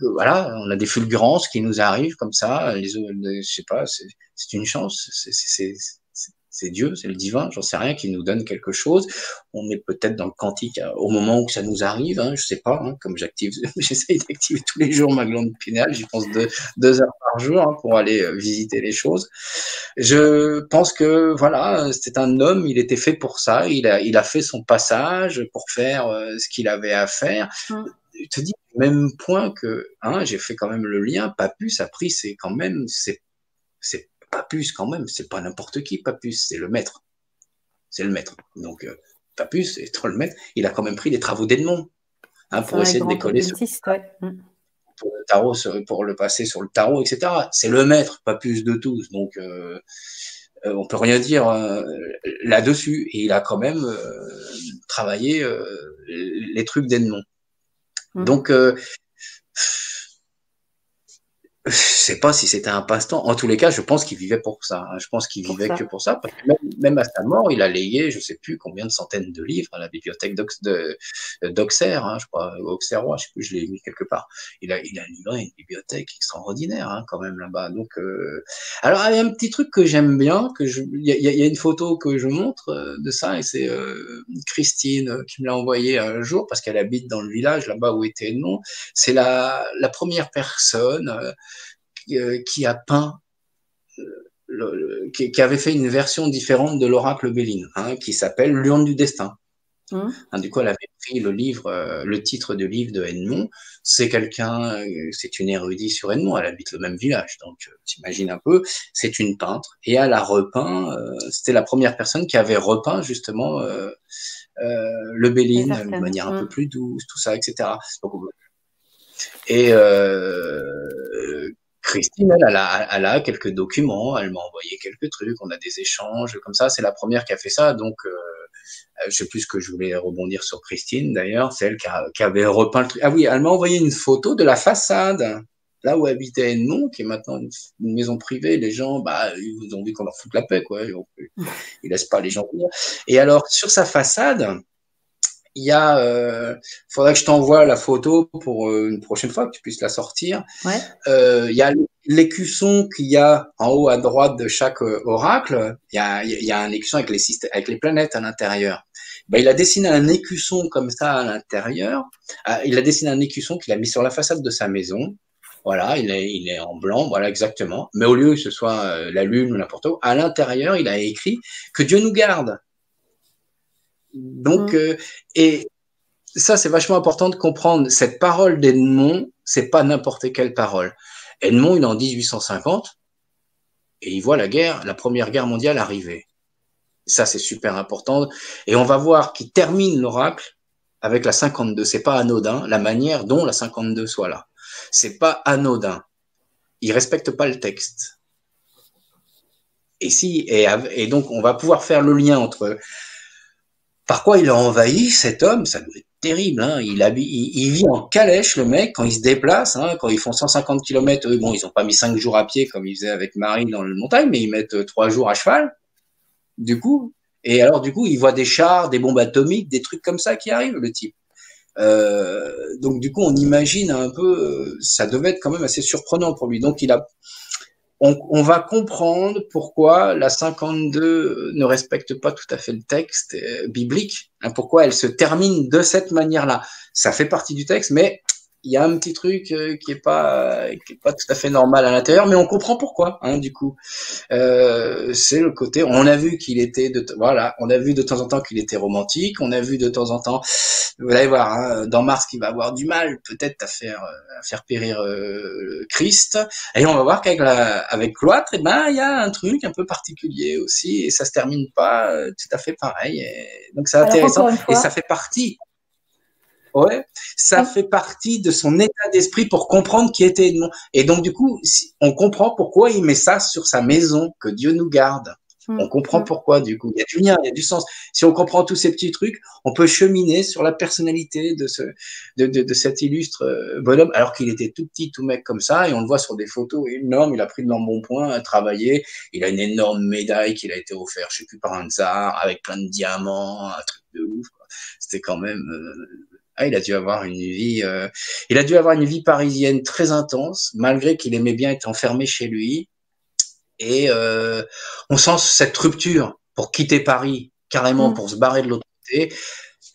[SPEAKER 2] voilà, on a des fulgurances qui nous arrivent comme ça. Je sais pas, c'est une chance. C'est Dieu, c'est le divin, j'en sais rien, qui nous donne quelque chose. On est peut-être dans le quantique au moment où ça nous arrive, hein, je sais pas, hein, comme j'essaye d'activer tous les jours ma glande pinéale, j'y pense 2 heures par jour hein, pour aller visiter les choses. Je pense que voilà, c'était un homme, il était fait pour ça, il a fait son passage pour faire ce qu'il avait à faire. Je te dis, même point que, hein, j'ai fait quand même le lien, Papus a pris, c'est quand même, c'est Papus quand même, c'est pas n'importe qui, Papus, c'est le maître. C'est le maître. Donc, Papus, étant le maître, il a quand même pris les travaux d'Edmond hein, pour essayer de décoller pour le tarot, pour le passer sur le tarot, etc. C'est le maître, Papus de tous. Donc, on peut rien dire là-dessus. Et il a quand même travaillé les trucs d'Edmond. Donc, je sais pas si c'était un passe-temps. En tous les cas, je pense qu'il vivait pour ça. Hein. Je pense qu'il vivait que pour ça, parce que même à sa mort, il a légué, je sais plus combien de centaines de livres à la bibliothèque d'Auxerre, hein, je crois, Auxerrois, je sais plus, je l'ai mis quelque part. Il a livré une bibliothèque extraordinaire, hein, quand même là-bas. Donc, alors il y a un petit truc que j'aime bien, il y a une photo que je montre de ça, et c'est Christine qui me l'a envoyé un jour parce qu'elle habite dans le village là-bas où était Edmond. C'est la première personne qui a peint, qui avait fait une version différente de l'oracle Béline, hein, qui s'appelle L'urne du destin. Hein, du coup, elle avait pris le titre du livre de Edmond. C'est une érudite sur Edmond, elle habite le même village, donc t'imagines un peu, c'est une peintre, et elle a repeint, c'était la première personne qui avait repeint justement le Béline de manière un peu plus douce, tout ça, etc. Et Christine, elle a quelques documents, elle m'a envoyé quelques trucs, on a des échanges comme ça. C'est la première qui a fait ça, donc je sais plus ce que je voulais rebondir sur Christine d'ailleurs. C'est elle qui avait repeint le truc. Ah oui, elle m'a envoyé une photo de la façade, là où habitait Edmond, qui est maintenant une maison privée. Les gens, ils ont envie qu'on leur foute la paix, quoi. Ils laissent pas les gens venir. Et alors sur sa façade, il y a, faudrait que je t'envoie la photo pour une prochaine fois que tu puisses la sortir.
[SPEAKER 1] Ouais.
[SPEAKER 2] Il y a l'écusson qu'il y a en haut à droite de chaque oracle. Il y a un écusson avec les planètes à l'intérieur. Il a dessiné un écusson comme ça à l'intérieur. Il a dessiné un écusson qu'il a mis sur la façade de sa maison. Voilà, il est en blanc, voilà exactement. Mais au lieu que ce soit la lune ou n'importe où, à l'intérieur, il a écrit que Dieu nous garde. Donc, et ça, c'est vachement important de comprendre. Cette parole d'Edmond, c'est pas n'importe quelle parole. Edmond, il est en 1850 et il voit la première guerre mondiale arriver. Ça, c'est super important. Et on va voir qu'il termine l'oracle avec la 52. C'est pas anodin, la manière dont la 52 soit là. C'est pas anodin. Il respecte pas le texte. Et donc, on va pouvoir faire le lien entre par quoi il a envahi cet homme, ça doit être terrible. Hein. Il vit en calèche, le mec, quand il se déplace, hein, quand ils font 150 km, eux, bon, ils n'ont pas mis 5 jours à pied comme ils faisaient avec Marie dans le montagne, mais ils mettent 3 jours à cheval, du coup. Et alors, du coup, il voit des chars, des bombes atomiques, des trucs comme ça qui arrivent, le type. Donc, du coup, on imagine un peu, ça devait être quand même assez surprenant pour lui. Donc, on va comprendre pourquoi la 52 ne respecte pas tout à fait le texte biblique, hein, pourquoi elle se termine de cette manière-là. Ça fait partie du texte, mais il y a un petit truc qui est pas tout à fait normal à l'intérieur, mais on comprend pourquoi, hein, du coup. C'est le côté, on a vu qu'il était on a vu de temps en temps qu'il était romantique, on a vu de temps en temps, vous allez voir, hein, dans Mars qui va avoir du mal peut-être à faire périr Christ, et on va voir avec Cloître, il y a un truc un peu particulier aussi, et ça se termine pas tout à fait pareil, donc c'est intéressant, et ça fait partie. Ouais, ça fait partie de son état d'esprit pour comprendre qui était Edmond. Et donc, du coup, on comprend pourquoi il met ça sur sa maison, que Dieu nous garde. On comprend pourquoi, du coup. Il y a du lien, il y a du sens. Si on comprend tous ces petits trucs, on peut cheminer sur la personnalité de cet illustre bonhomme, alors qu'il était tout petit, tout mec comme ça, et on le voit sur des photos énormes. Il a pris de l'embonpoint, a travaillé. Il a une énorme médaille qu'il a été offert, je sais plus, par un tsar, avec plein de diamants, un truc de ouf, quoi. C'était quand même, il a dû avoir il a dû avoir une vie parisienne très intense, malgré qu'il aimait bien être enfermé chez lui. Et on sent cette rupture pour quitter Paris, carrément pour se barrer de l'autre côté.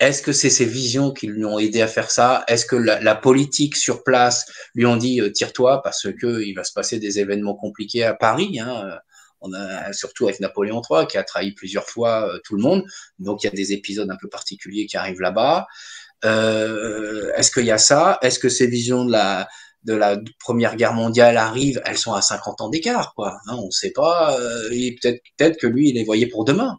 [SPEAKER 2] Est-ce que c'est ses visions qui lui ont aidé à faire ça? Est-ce que la politique sur place lui ont dit tire-toi parce que il va se passer des événements compliqués à Paris, hein. On a surtout avec Napoléon III qui a trahi plusieurs fois tout le monde. Donc il y a des épisodes un peu particuliers qui arrivent là-bas. Est-ce qu'il y a ça? Est-ce que ces visions de la Première Guerre mondiale arrivent? Elles sont à 50 ans d'écart, quoi. Hein, on ne sait pas. Peut-être que lui, il les voyait pour demain.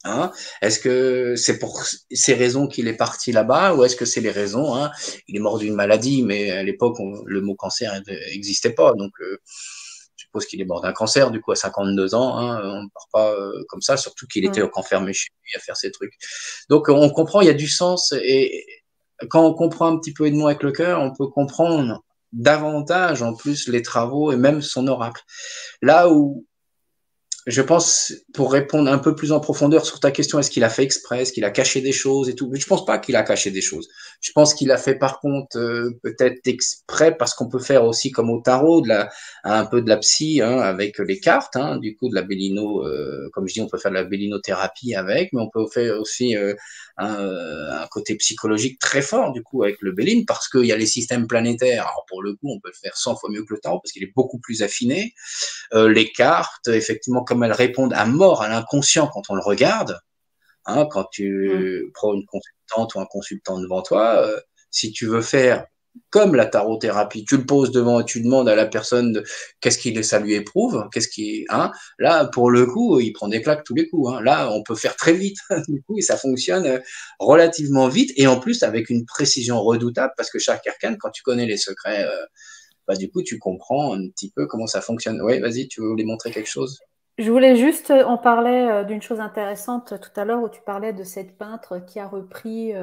[SPEAKER 2] Hein, est-ce que c'est pour ces raisons qu'il est parti là-bas ou est-ce que c'est les raisons, hein, il est mort d'une maladie, mais à l'époque, le mot cancer n'existait pas. Donc, je suppose qu'il est mort d'un cancer, du coup, à 52 ans. Hein, on ne part pas comme ça, surtout qu'il était enfermé chez lui à faire ses trucs. Donc, on comprend, il y a du sens. Et quand on comprend un petit peu Edmond avec le cœur, on peut comprendre davantage, en plus, les travaux et même son oracle. Là où je pense, pour répondre un peu plus en profondeur sur ta question, est-ce qu'il a fait exprès, est-ce qu'il a caché des choses et tout? Mais je pense pas qu'il a caché des choses. Je pense qu'il a fait par contre peut-être exprès parce qu'on peut faire aussi comme au tarot un peu de la psy, hein, avec les cartes, hein, du coup de la bélino, comme je dis, on peut faire de la bélinothérapie avec, mais on peut faire aussi un côté psychologique très fort du coup avec le Béline parce qu'il y a les systèmes planétaires. Alors pour le coup, on peut le faire 100 fois mieux que le tarot parce qu'il est beaucoup plus affiné. Les cartes, effectivement, comme elles répondent à mort à l'inconscient quand on le regarde, hein, quand tu prends une consultante ou un consultant devant toi, si tu veux faire comme la tarothérapie, tu le poses devant et tu demandes à la personne qu'est-ce qu'il ça lui éprouve, hein, là pour le coup il prend des claques tous les coups, hein. Là on peut faire très vite du coup et ça fonctionne relativement vite et en plus avec une précision redoutable parce que chaque arcane quand tu connais les secrets bah, du coup, tu comprends un petit peu comment ça fonctionne. Oui, vas-y, tu voulais montrer quelque chose?
[SPEAKER 1] Je voulais juste, on parlait d'une chose intéressante tout à l'heure où tu parlais de cette peintre qui a repris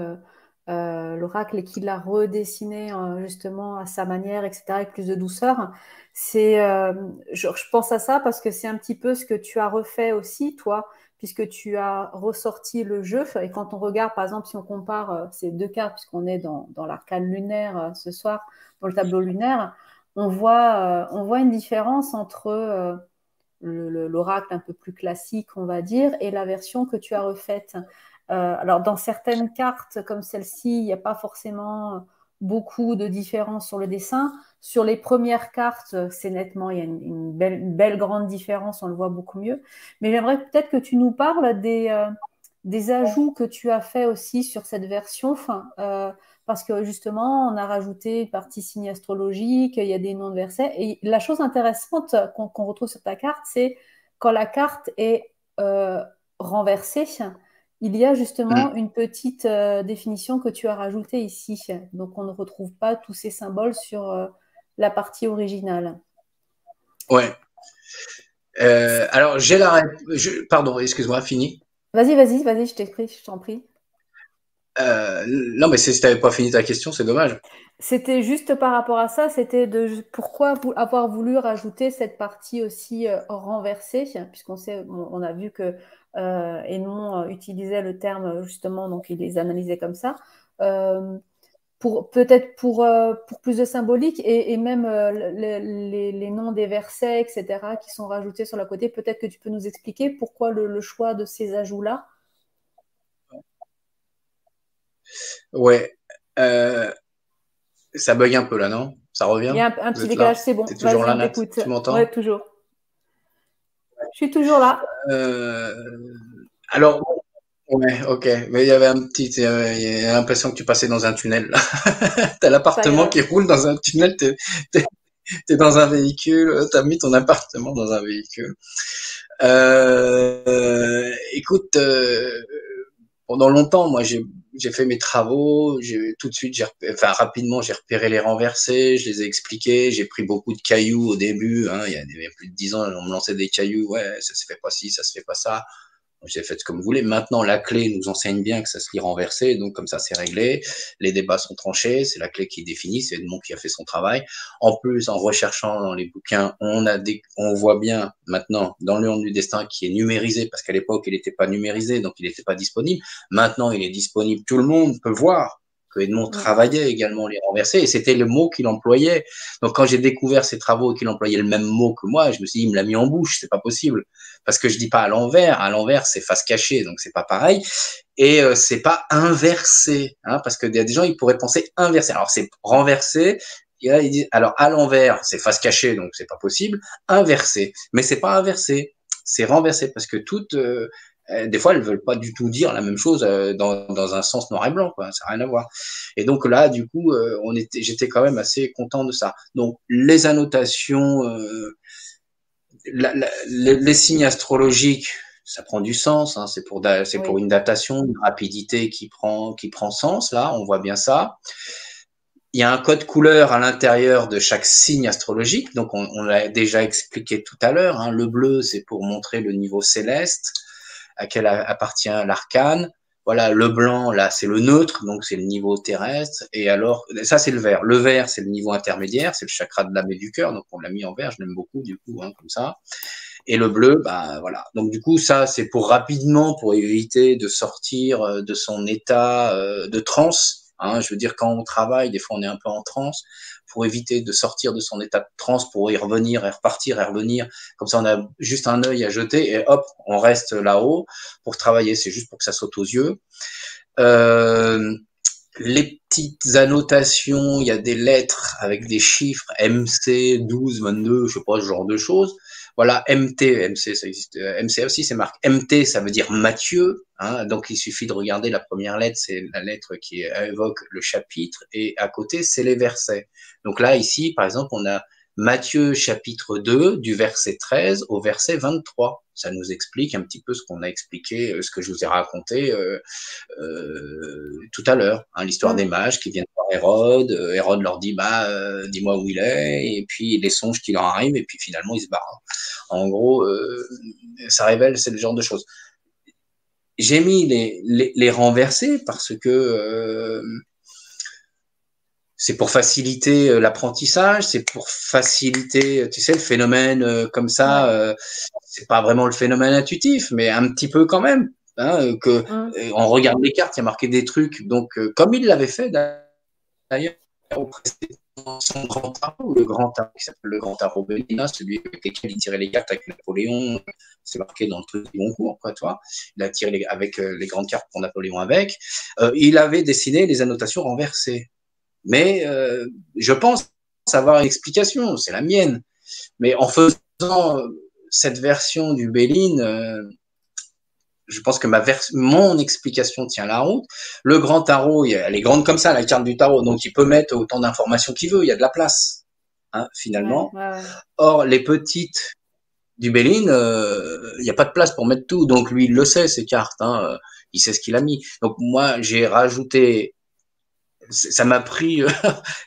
[SPEAKER 1] l'oracle et qui l'a redessiné justement à sa manière, etc., avec plus de douceur. Je pense à ça parce que c'est un petit peu ce que tu as refait aussi, toi, puisque tu as ressorti le jeu. Et quand on regarde, par exemple, si on compare ces deux cartes, puisqu'on est dans l'arcane lunaire ce soir, dans le tableau lunaire, on voit une différence entre l'oracle un peu plus classique, on va dire, et la version que tu as refaite. Alors, dans certaines cartes comme celle-ci, il n'y a pas forcément beaucoup de différence sur le dessin. Sur les premières cartes, c'est nettement, il y a une belle grande différence, on le voit beaucoup mieux. Mais j'aimerais peut-être que tu nous parles des ajouts que tu as fait aussi sur cette version, parce que justement, on a rajouté une partie signe astrologique, il y a des noms de versets. Et la chose intéressante qu'on retrouve sur ta carte, c'est quand la carte est renversée, il y a justement une petite définition que tu as rajoutée ici. Donc, on ne retrouve pas tous ces symboles sur la partie originale.
[SPEAKER 2] Ouais. Alors, pardon, excuse-moi, fini.
[SPEAKER 1] Vas-y, je t'en prie.
[SPEAKER 2] Non, mais si tu n'avais pas fini ta question, c'est dommage.
[SPEAKER 1] C'était juste par rapport à ça, c'était de pourquoi avoir voulu rajouter cette partie aussi renversée, puisqu'on sait, on a vu que Edmond utilisait le terme justement, donc il les analysait comme ça. Peut-être pour plus de symbolique et même les noms des versets, etc., qui sont rajoutés sur le côté. Peut-être que tu peux nous expliquer pourquoi le choix de ces ajouts-là.
[SPEAKER 2] Ouais. Ça bug un peu là, non? Ça revient?
[SPEAKER 1] Il y a un
[SPEAKER 2] Vous
[SPEAKER 1] petit
[SPEAKER 2] êtes
[SPEAKER 1] décalage,
[SPEAKER 2] là?
[SPEAKER 1] c'est bon.
[SPEAKER 2] T'es toujours
[SPEAKER 1] Vas-y,
[SPEAKER 2] là,
[SPEAKER 1] on
[SPEAKER 2] Nat?
[SPEAKER 1] t'écoute.
[SPEAKER 2] Tu m'entends?
[SPEAKER 1] Ouais, toujours. Je suis toujours là.
[SPEAKER 2] Alors, ouais, ok. Mais il y avait il y a l'impression que tu passais dans un tunnel. T'as
[SPEAKER 1] C'est pas
[SPEAKER 2] l'appartement
[SPEAKER 1] grave.
[SPEAKER 2] qui roule dans un tunnel, t'es dans un véhicule, t'as mis ton appartement dans un véhicule. Écoute, pendant longtemps, moi, j'ai fait mes travaux, tout de suite, rapidement, j'ai repéré les renversés, je les ai expliqués, j'ai pris beaucoup de cailloux au début, hein, il y a plus de 10 ans, on me lançait des cailloux, ouais, ça se fait pas ci, ça se fait pas ça. J'ai fait comme vous voulez. Maintenant, la clé nous enseigne bien que ça se lit renversé, donc comme ça, c'est réglé. Les débats sont tranchés, c'est la clé qui définit, c'est Edmond qui a fait son travail. En plus, en recherchant dans les bouquins, on voit bien maintenant dans l'urne du destin qui est numérisé, parce qu'à l'époque, il n'était pas numérisé, donc il n'était pas disponible. Maintenant, il est disponible, tout le monde peut voir que Edmond travaillait également les renversés, et c'était le mot qu'il employait. Donc quand j'ai découvert ses travaux et qu'il employait le même mot que moi, je me suis dit, il me l'a mis en bouche, c'est pas possible. Parce que je dis pas à l'envers c'est face cachée, donc c'est pas pareil. Et c'est pas inversé, hein, parce que y a des gens ils pourraient penser inversé. Alors c'est renversé. Et là, ils disent, alors à l'envers c'est face cachée, donc c'est pas possible. Inversé, mais c'est pas inversé, c'est renversé parce que des fois, elles veulent pas du tout dire la même chose dans un sens noir et blanc, quoi. Ça n'a rien à voir. Et donc là, du coup, j'étais quand même assez content de ça. Donc les annotations, les signes astrologiques, ça prend du sens. Hein, c'est pour une datation, une rapidité qui prend sens. Là, on voit bien ça. Il y a un code couleur à l'intérieur de chaque signe astrologique. Donc on l'a déjà expliqué tout à l'heure. Hein. Le bleu, c'est pour montrer le niveau céleste à quel appartient l'arcane. Voilà, le blanc, là, c'est le neutre, donc c'est le niveau terrestre. Et alors, ça, c'est le vert. Le vert, c'est le niveau intermédiaire, c'est le chakra de l'âme et du cœur. Donc, on l'a mis en vert, je l'aime beaucoup, du coup, hein, comme ça. Et le bleu, bah, voilà. Donc, du coup, ça, c'est pour rapidement, pour éviter de sortir de son état de transe. Hein, je veux dire, quand on travaille, des fois, on est un peu en transe, pour éviter de sortir de son état de transe, pour y revenir et repartir et revenir. Comme ça, on a juste un œil à jeter et hop, on reste là-haut pour travailler. C'est juste pour que ça saute aux yeux. Les petites annotations, il y a des lettres avec des chiffres, MC, 12, 22, je sais pas, ce genre de choses. Voilà, MC, ça existe. MC aussi, c'est marqué. MT, ça veut dire Matthieu. Hein, donc, il suffit de regarder la première lettre, c'est la lettre qui évoque le chapitre, et à côté, c'est les versets. Donc là, ici, par exemple, on a Matthieu chapitre 2, du verset 13 au verset 23. Ça nous explique un petit peu ce qu'on a expliqué, ce que je vous ai raconté tout à l'heure, hein, l'histoire des mages qui viennent voir Hérode. Hérode leur dit, dis-moi où il est, et puis les songes qui leur arrivent, et puis finalement ils se barrent. En gros, ça révèle, c'est le genre de choses. J'ai mis les renversés parce que c'est pour faciliter l'apprentissage, c'est pour faciliter, tu sais, le phénomène comme ça. C'est pas vraiment le phénomène intuitif, mais un petit peu quand même. Hein, on regarde les cartes, il y a marqué des trucs. Donc, comme il l'avait fait d'ailleurs au précédent, son grand tarot, le grand tarot qui s'appelle le grand tarot Bellina, celui avec lequel il tirait les cartes avec Napoléon, c'est marqué dans le truc du Goncourt, quoi, toi. Il a tiré avec les grandes cartes pour Napoléon avec. Il avait dessiné les annotations renversées. Mais je pense avoir une explication, c'est la mienne. Mais en faisant cette version du Béline, je pense que mon explication tient la route. Le grand tarot, elle est grande comme ça, la carte du tarot, donc il peut mettre autant d'informations qu'il veut, il y a de la place, hein, finalement. Or, les petites du Béline, il n'y a pas de place pour mettre tout, donc lui, il le sait, ces cartes, hein, il sait ce qu'il a mis. Donc moi, j'ai rajouté, ça m'a pris,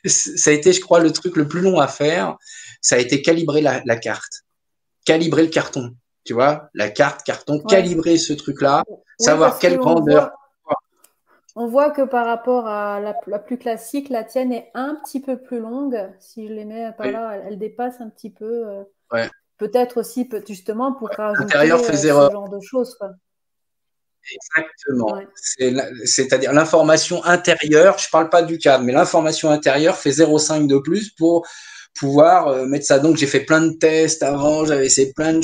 [SPEAKER 2] ça a été, je crois, le truc le plus long à faire, ça a été calibrer la carte, calibrer le carton. Tu vois, la carte, carton, calibrer ce truc-là, savoir quelle grandeur.
[SPEAKER 1] On voit que par rapport à la plus classique, la tienne est un petit peu plus longue. Si je les mets par là, elle dépasse un petit peu. Peut-être aussi, justement, pour rajouter ce genre de choses. Quoi.
[SPEAKER 2] Exactement. C'est-à-dire l'information intérieure, je ne parle pas du cadre, mais l'information intérieure fait 0,5 de plus pour pouvoir mettre ça. Donc, j'ai fait plein de tests avant, j'avais essayé plein de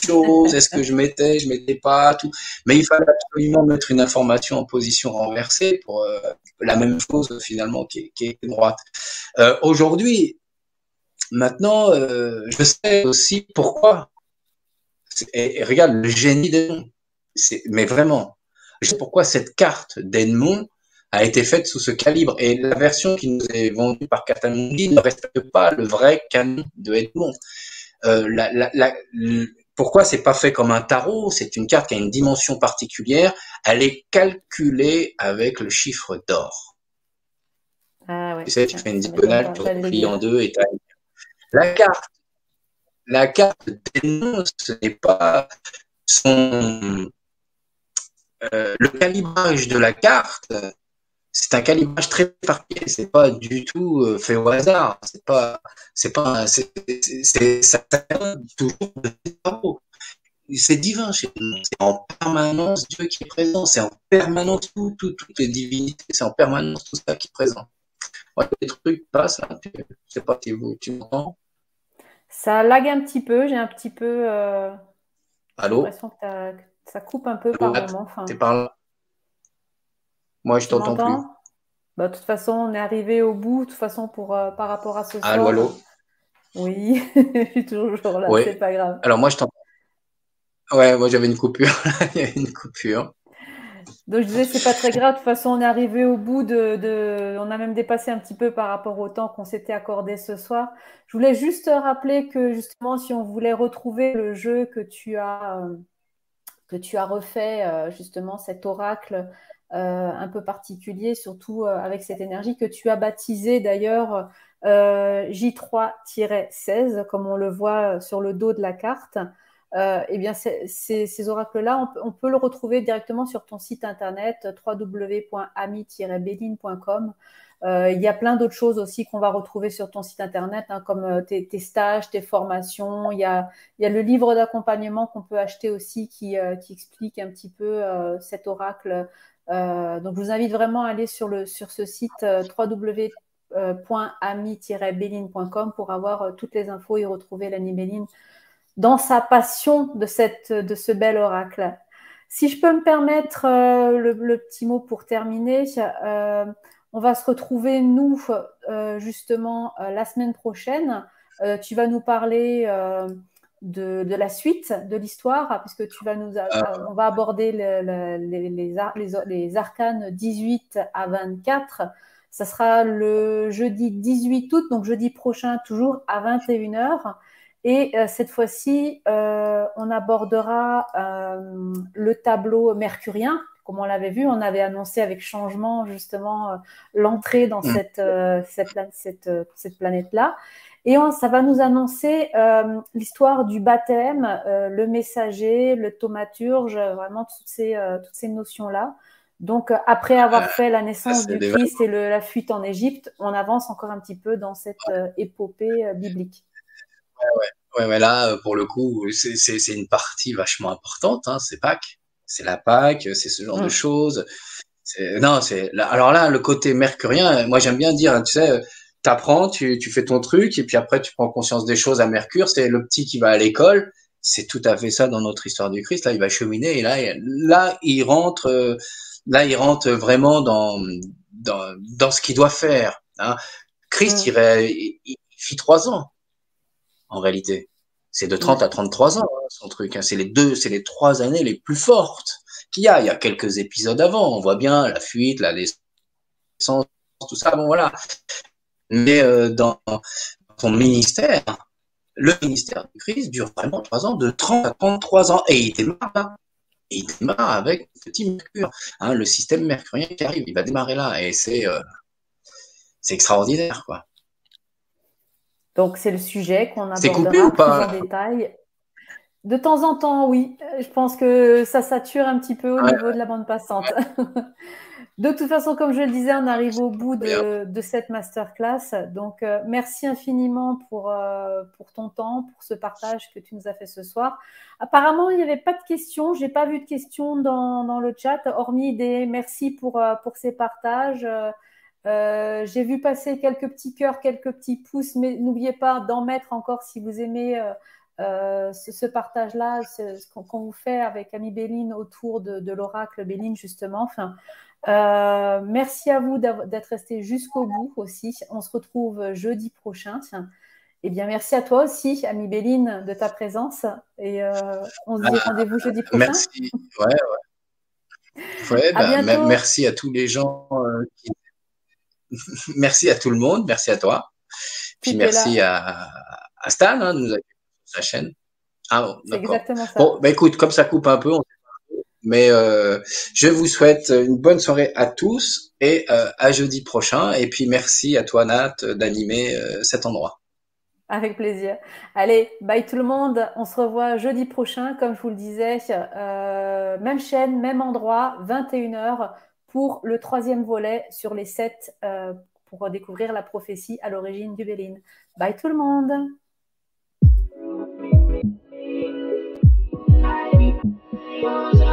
[SPEAKER 2] choses, est-ce que je mettais pas, tout. Mais il fallait absolument mettre une information en position renversée pour la même chose finalement qui est droite. Aujourd'hui, maintenant, je sais aussi pourquoi. Et regarde, le génie d'Edmond. Mais vraiment, je sais pourquoi cette carte d'Edmond a été faite sous ce calibre. Et la version qui nous est vendue par Catalmundi ne respecte pas le vrai canon de Edmond. pourquoi c'est pas fait comme un tarot? C'est une carte qui a une dimension particulière. Elle est calculée avec le chiffre d'or.
[SPEAKER 1] Ah ouais,
[SPEAKER 2] Tu sais, tu
[SPEAKER 1] tiens,
[SPEAKER 2] fais une
[SPEAKER 1] ça m'étonne
[SPEAKER 2] diagonale,
[SPEAKER 1] pas,
[SPEAKER 2] tu
[SPEAKER 1] j'allais le
[SPEAKER 2] replies
[SPEAKER 1] dire.
[SPEAKER 2] en deux et la carte, la carte dénonce, ce n'est pas son, le calibrage de la carte, c'est un calibrage très particulier. C'est pas du tout fait au hasard. Ça vient toujours de tarot. C'est divin chez nous. C'est en permanence Dieu qui est présent. C'est en permanence toutes les divinités. C'est en permanence tout ça qui est présent. Ouais, les trucs passent. Hein, je sais pas si tu m'entends.
[SPEAKER 1] Ça lag un petit peu, j'ai un petit peu, j'ai
[SPEAKER 2] Allô?
[SPEAKER 1] l'impression que ça coupe un peu
[SPEAKER 2] Allô,
[SPEAKER 1] par
[SPEAKER 2] Nat?
[SPEAKER 1] moment.
[SPEAKER 2] T'es
[SPEAKER 1] Enfin,
[SPEAKER 2] par là? Moi, je
[SPEAKER 1] tu
[SPEAKER 2] t'entends plus.
[SPEAKER 1] m'entends? Bah, de toute façon, on est arrivé au bout, de toute façon, par rapport à ce
[SPEAKER 2] Allô,
[SPEAKER 1] soir.
[SPEAKER 2] allô?
[SPEAKER 1] Oui, je suis toujours là,
[SPEAKER 2] Oui.
[SPEAKER 1] c'est pas grave.
[SPEAKER 2] Alors, moi, je t'entends. Ouais, moi, j'avais une coupure. Il y avait une coupure.
[SPEAKER 1] Donc je disais, c'est pas très grave. De toute façon, on est arrivé au bout on a même dépassé un petit peu par rapport au temps qu'on s'était accordé ce soir. Je voulais juste rappeler que justement, si on voulait retrouver le jeu que tu as refait, justement cet oracle un peu particulier, surtout avec cette énergie que tu as baptisé d'ailleurs J3-16, comme on le voit sur le dos de la carte. Eh bien, ces oracles-là, on peut le retrouver directement sur ton site internet www.ami-béline.com. Il y a plein d'autres choses aussi qu'on va retrouver sur ton site internet, hein, comme tes stages, tes formations. Il y a le livre d'accompagnement qu'on peut acheter aussi qui explique un petit peu cet oracle. Donc, je vous invite vraiment à aller sur ce site www.ami-béline.com pour avoir toutes les infos et retrouver l'Annie Béline dans sa passion de ce bel oracle. Si je peux me permettre le petit mot pour terminer, on va se retrouver, nous, justement, la semaine prochaine. Tu vas nous parler de la suite de l'histoire, puisque on va aborder les arcanes 18 à 24. Ça sera le jeudi 18 août, donc jeudi prochain, toujours à 21h. Et cette fois-ci, on abordera le tableau mercurien. Comme on l'avait vu, on avait annoncé avec changement justement l'entrée dans cette planète-là. Et ça va nous annoncer l'histoire du baptême, le messager, le thaumaturge, vraiment toutes ces notions-là. Donc, après avoir fait la naissance
[SPEAKER 2] C'est
[SPEAKER 1] du
[SPEAKER 2] des...
[SPEAKER 1] Christ et la fuite en Égypte, on avance encore un petit peu dans cette épopée biblique.
[SPEAKER 2] Ouais, ouais, là, pour le coup, c'est une partie vachement importante, hein, c'est Pâques. C'est la Pâques, c'est ce genre de choses. Non, alors là, le côté mercurien, moi j'aime bien dire, hein, tu sais, t'apprends, tu fais ton truc, et puis après tu prends conscience des choses à Mercure, c'est le petit qui va à l'école, c'est tout à fait ça dans notre histoire du Christ, là il va cheminer, et là il rentre vraiment dans ce qu'il doit faire, hein. Christ, il vit 3 ans, en réalité. C'est de 30 à 33 ans, hein, son truc, hein. C'est les 3 années les plus fortes qu'il y a. Il y a quelques épisodes avant, on voit bien la fuite, la naissance, tout ça, bon voilà. Mais dans son ministère, le ministère du Christ dure vraiment 3 ans, de 30 à 33 ans. Et il démarre là. Et il démarre avec le petit Mercure, hein, le système mercurien qui arrive. Il va démarrer là. Et c'est extraordinaire, quoi.
[SPEAKER 1] Donc, c'est le sujet qu'on
[SPEAKER 2] C'est coupé ou
[SPEAKER 1] abordera plus en
[SPEAKER 2] pas?
[SPEAKER 1] détail. De temps en temps, oui. Je pense que ça sature un petit peu au
[SPEAKER 2] Ouais,
[SPEAKER 1] niveau de la bande passante. De toute façon, comme je le disais, on arrive au bout
[SPEAKER 2] bien.
[SPEAKER 1] de cette masterclass. Donc, merci infiniment pour ton temps, pour ce partage que tu nous as fait ce soir. Apparemment, il n'y avait pas de questions. Je n'ai pas vu de questions dans le chat, hormis des merci pour ces partages. J'ai vu passer quelques petits cœurs, quelques petits pouces, mais n'oubliez pas d'en mettre encore si vous aimez ce partage-là, ce qu'on vous fait avec Annie Béline autour de l'oracle Béline, justement. Enfin, merci à vous d'être resté jusqu'au bout aussi. On se retrouve jeudi prochain. Eh bien, merci à toi aussi, Annie Béline, de ta présence. Et on se dit rendez-vous jeudi prochain.
[SPEAKER 2] Merci. Ouais, ouais,
[SPEAKER 1] À bientôt.
[SPEAKER 2] merci à tous les gens. Merci à tout le monde. Merci à toi.
[SPEAKER 1] Qui
[SPEAKER 2] Puis
[SPEAKER 1] était
[SPEAKER 2] merci
[SPEAKER 1] là.
[SPEAKER 2] à Stan, hein, de nous accueillir sur sa chaîne. Ah bon,
[SPEAKER 1] C'est
[SPEAKER 2] d'accord.
[SPEAKER 1] exactement ça.
[SPEAKER 2] Bon, bah écoute, comme ça coupe un peu, mais je vous souhaite une bonne soirée à tous et à jeudi prochain. Et puis merci à toi, Nat, d'animer cet endroit.
[SPEAKER 1] Avec plaisir. Allez, bye tout le monde. On se revoit jeudi prochain, comme je vous le disais. Même chaîne, même endroit, 21 heures pour le troisième volet sur les 7 pour découvrir la prophétie à l'origine du Béline. Bye tout le monde.
[SPEAKER 3] I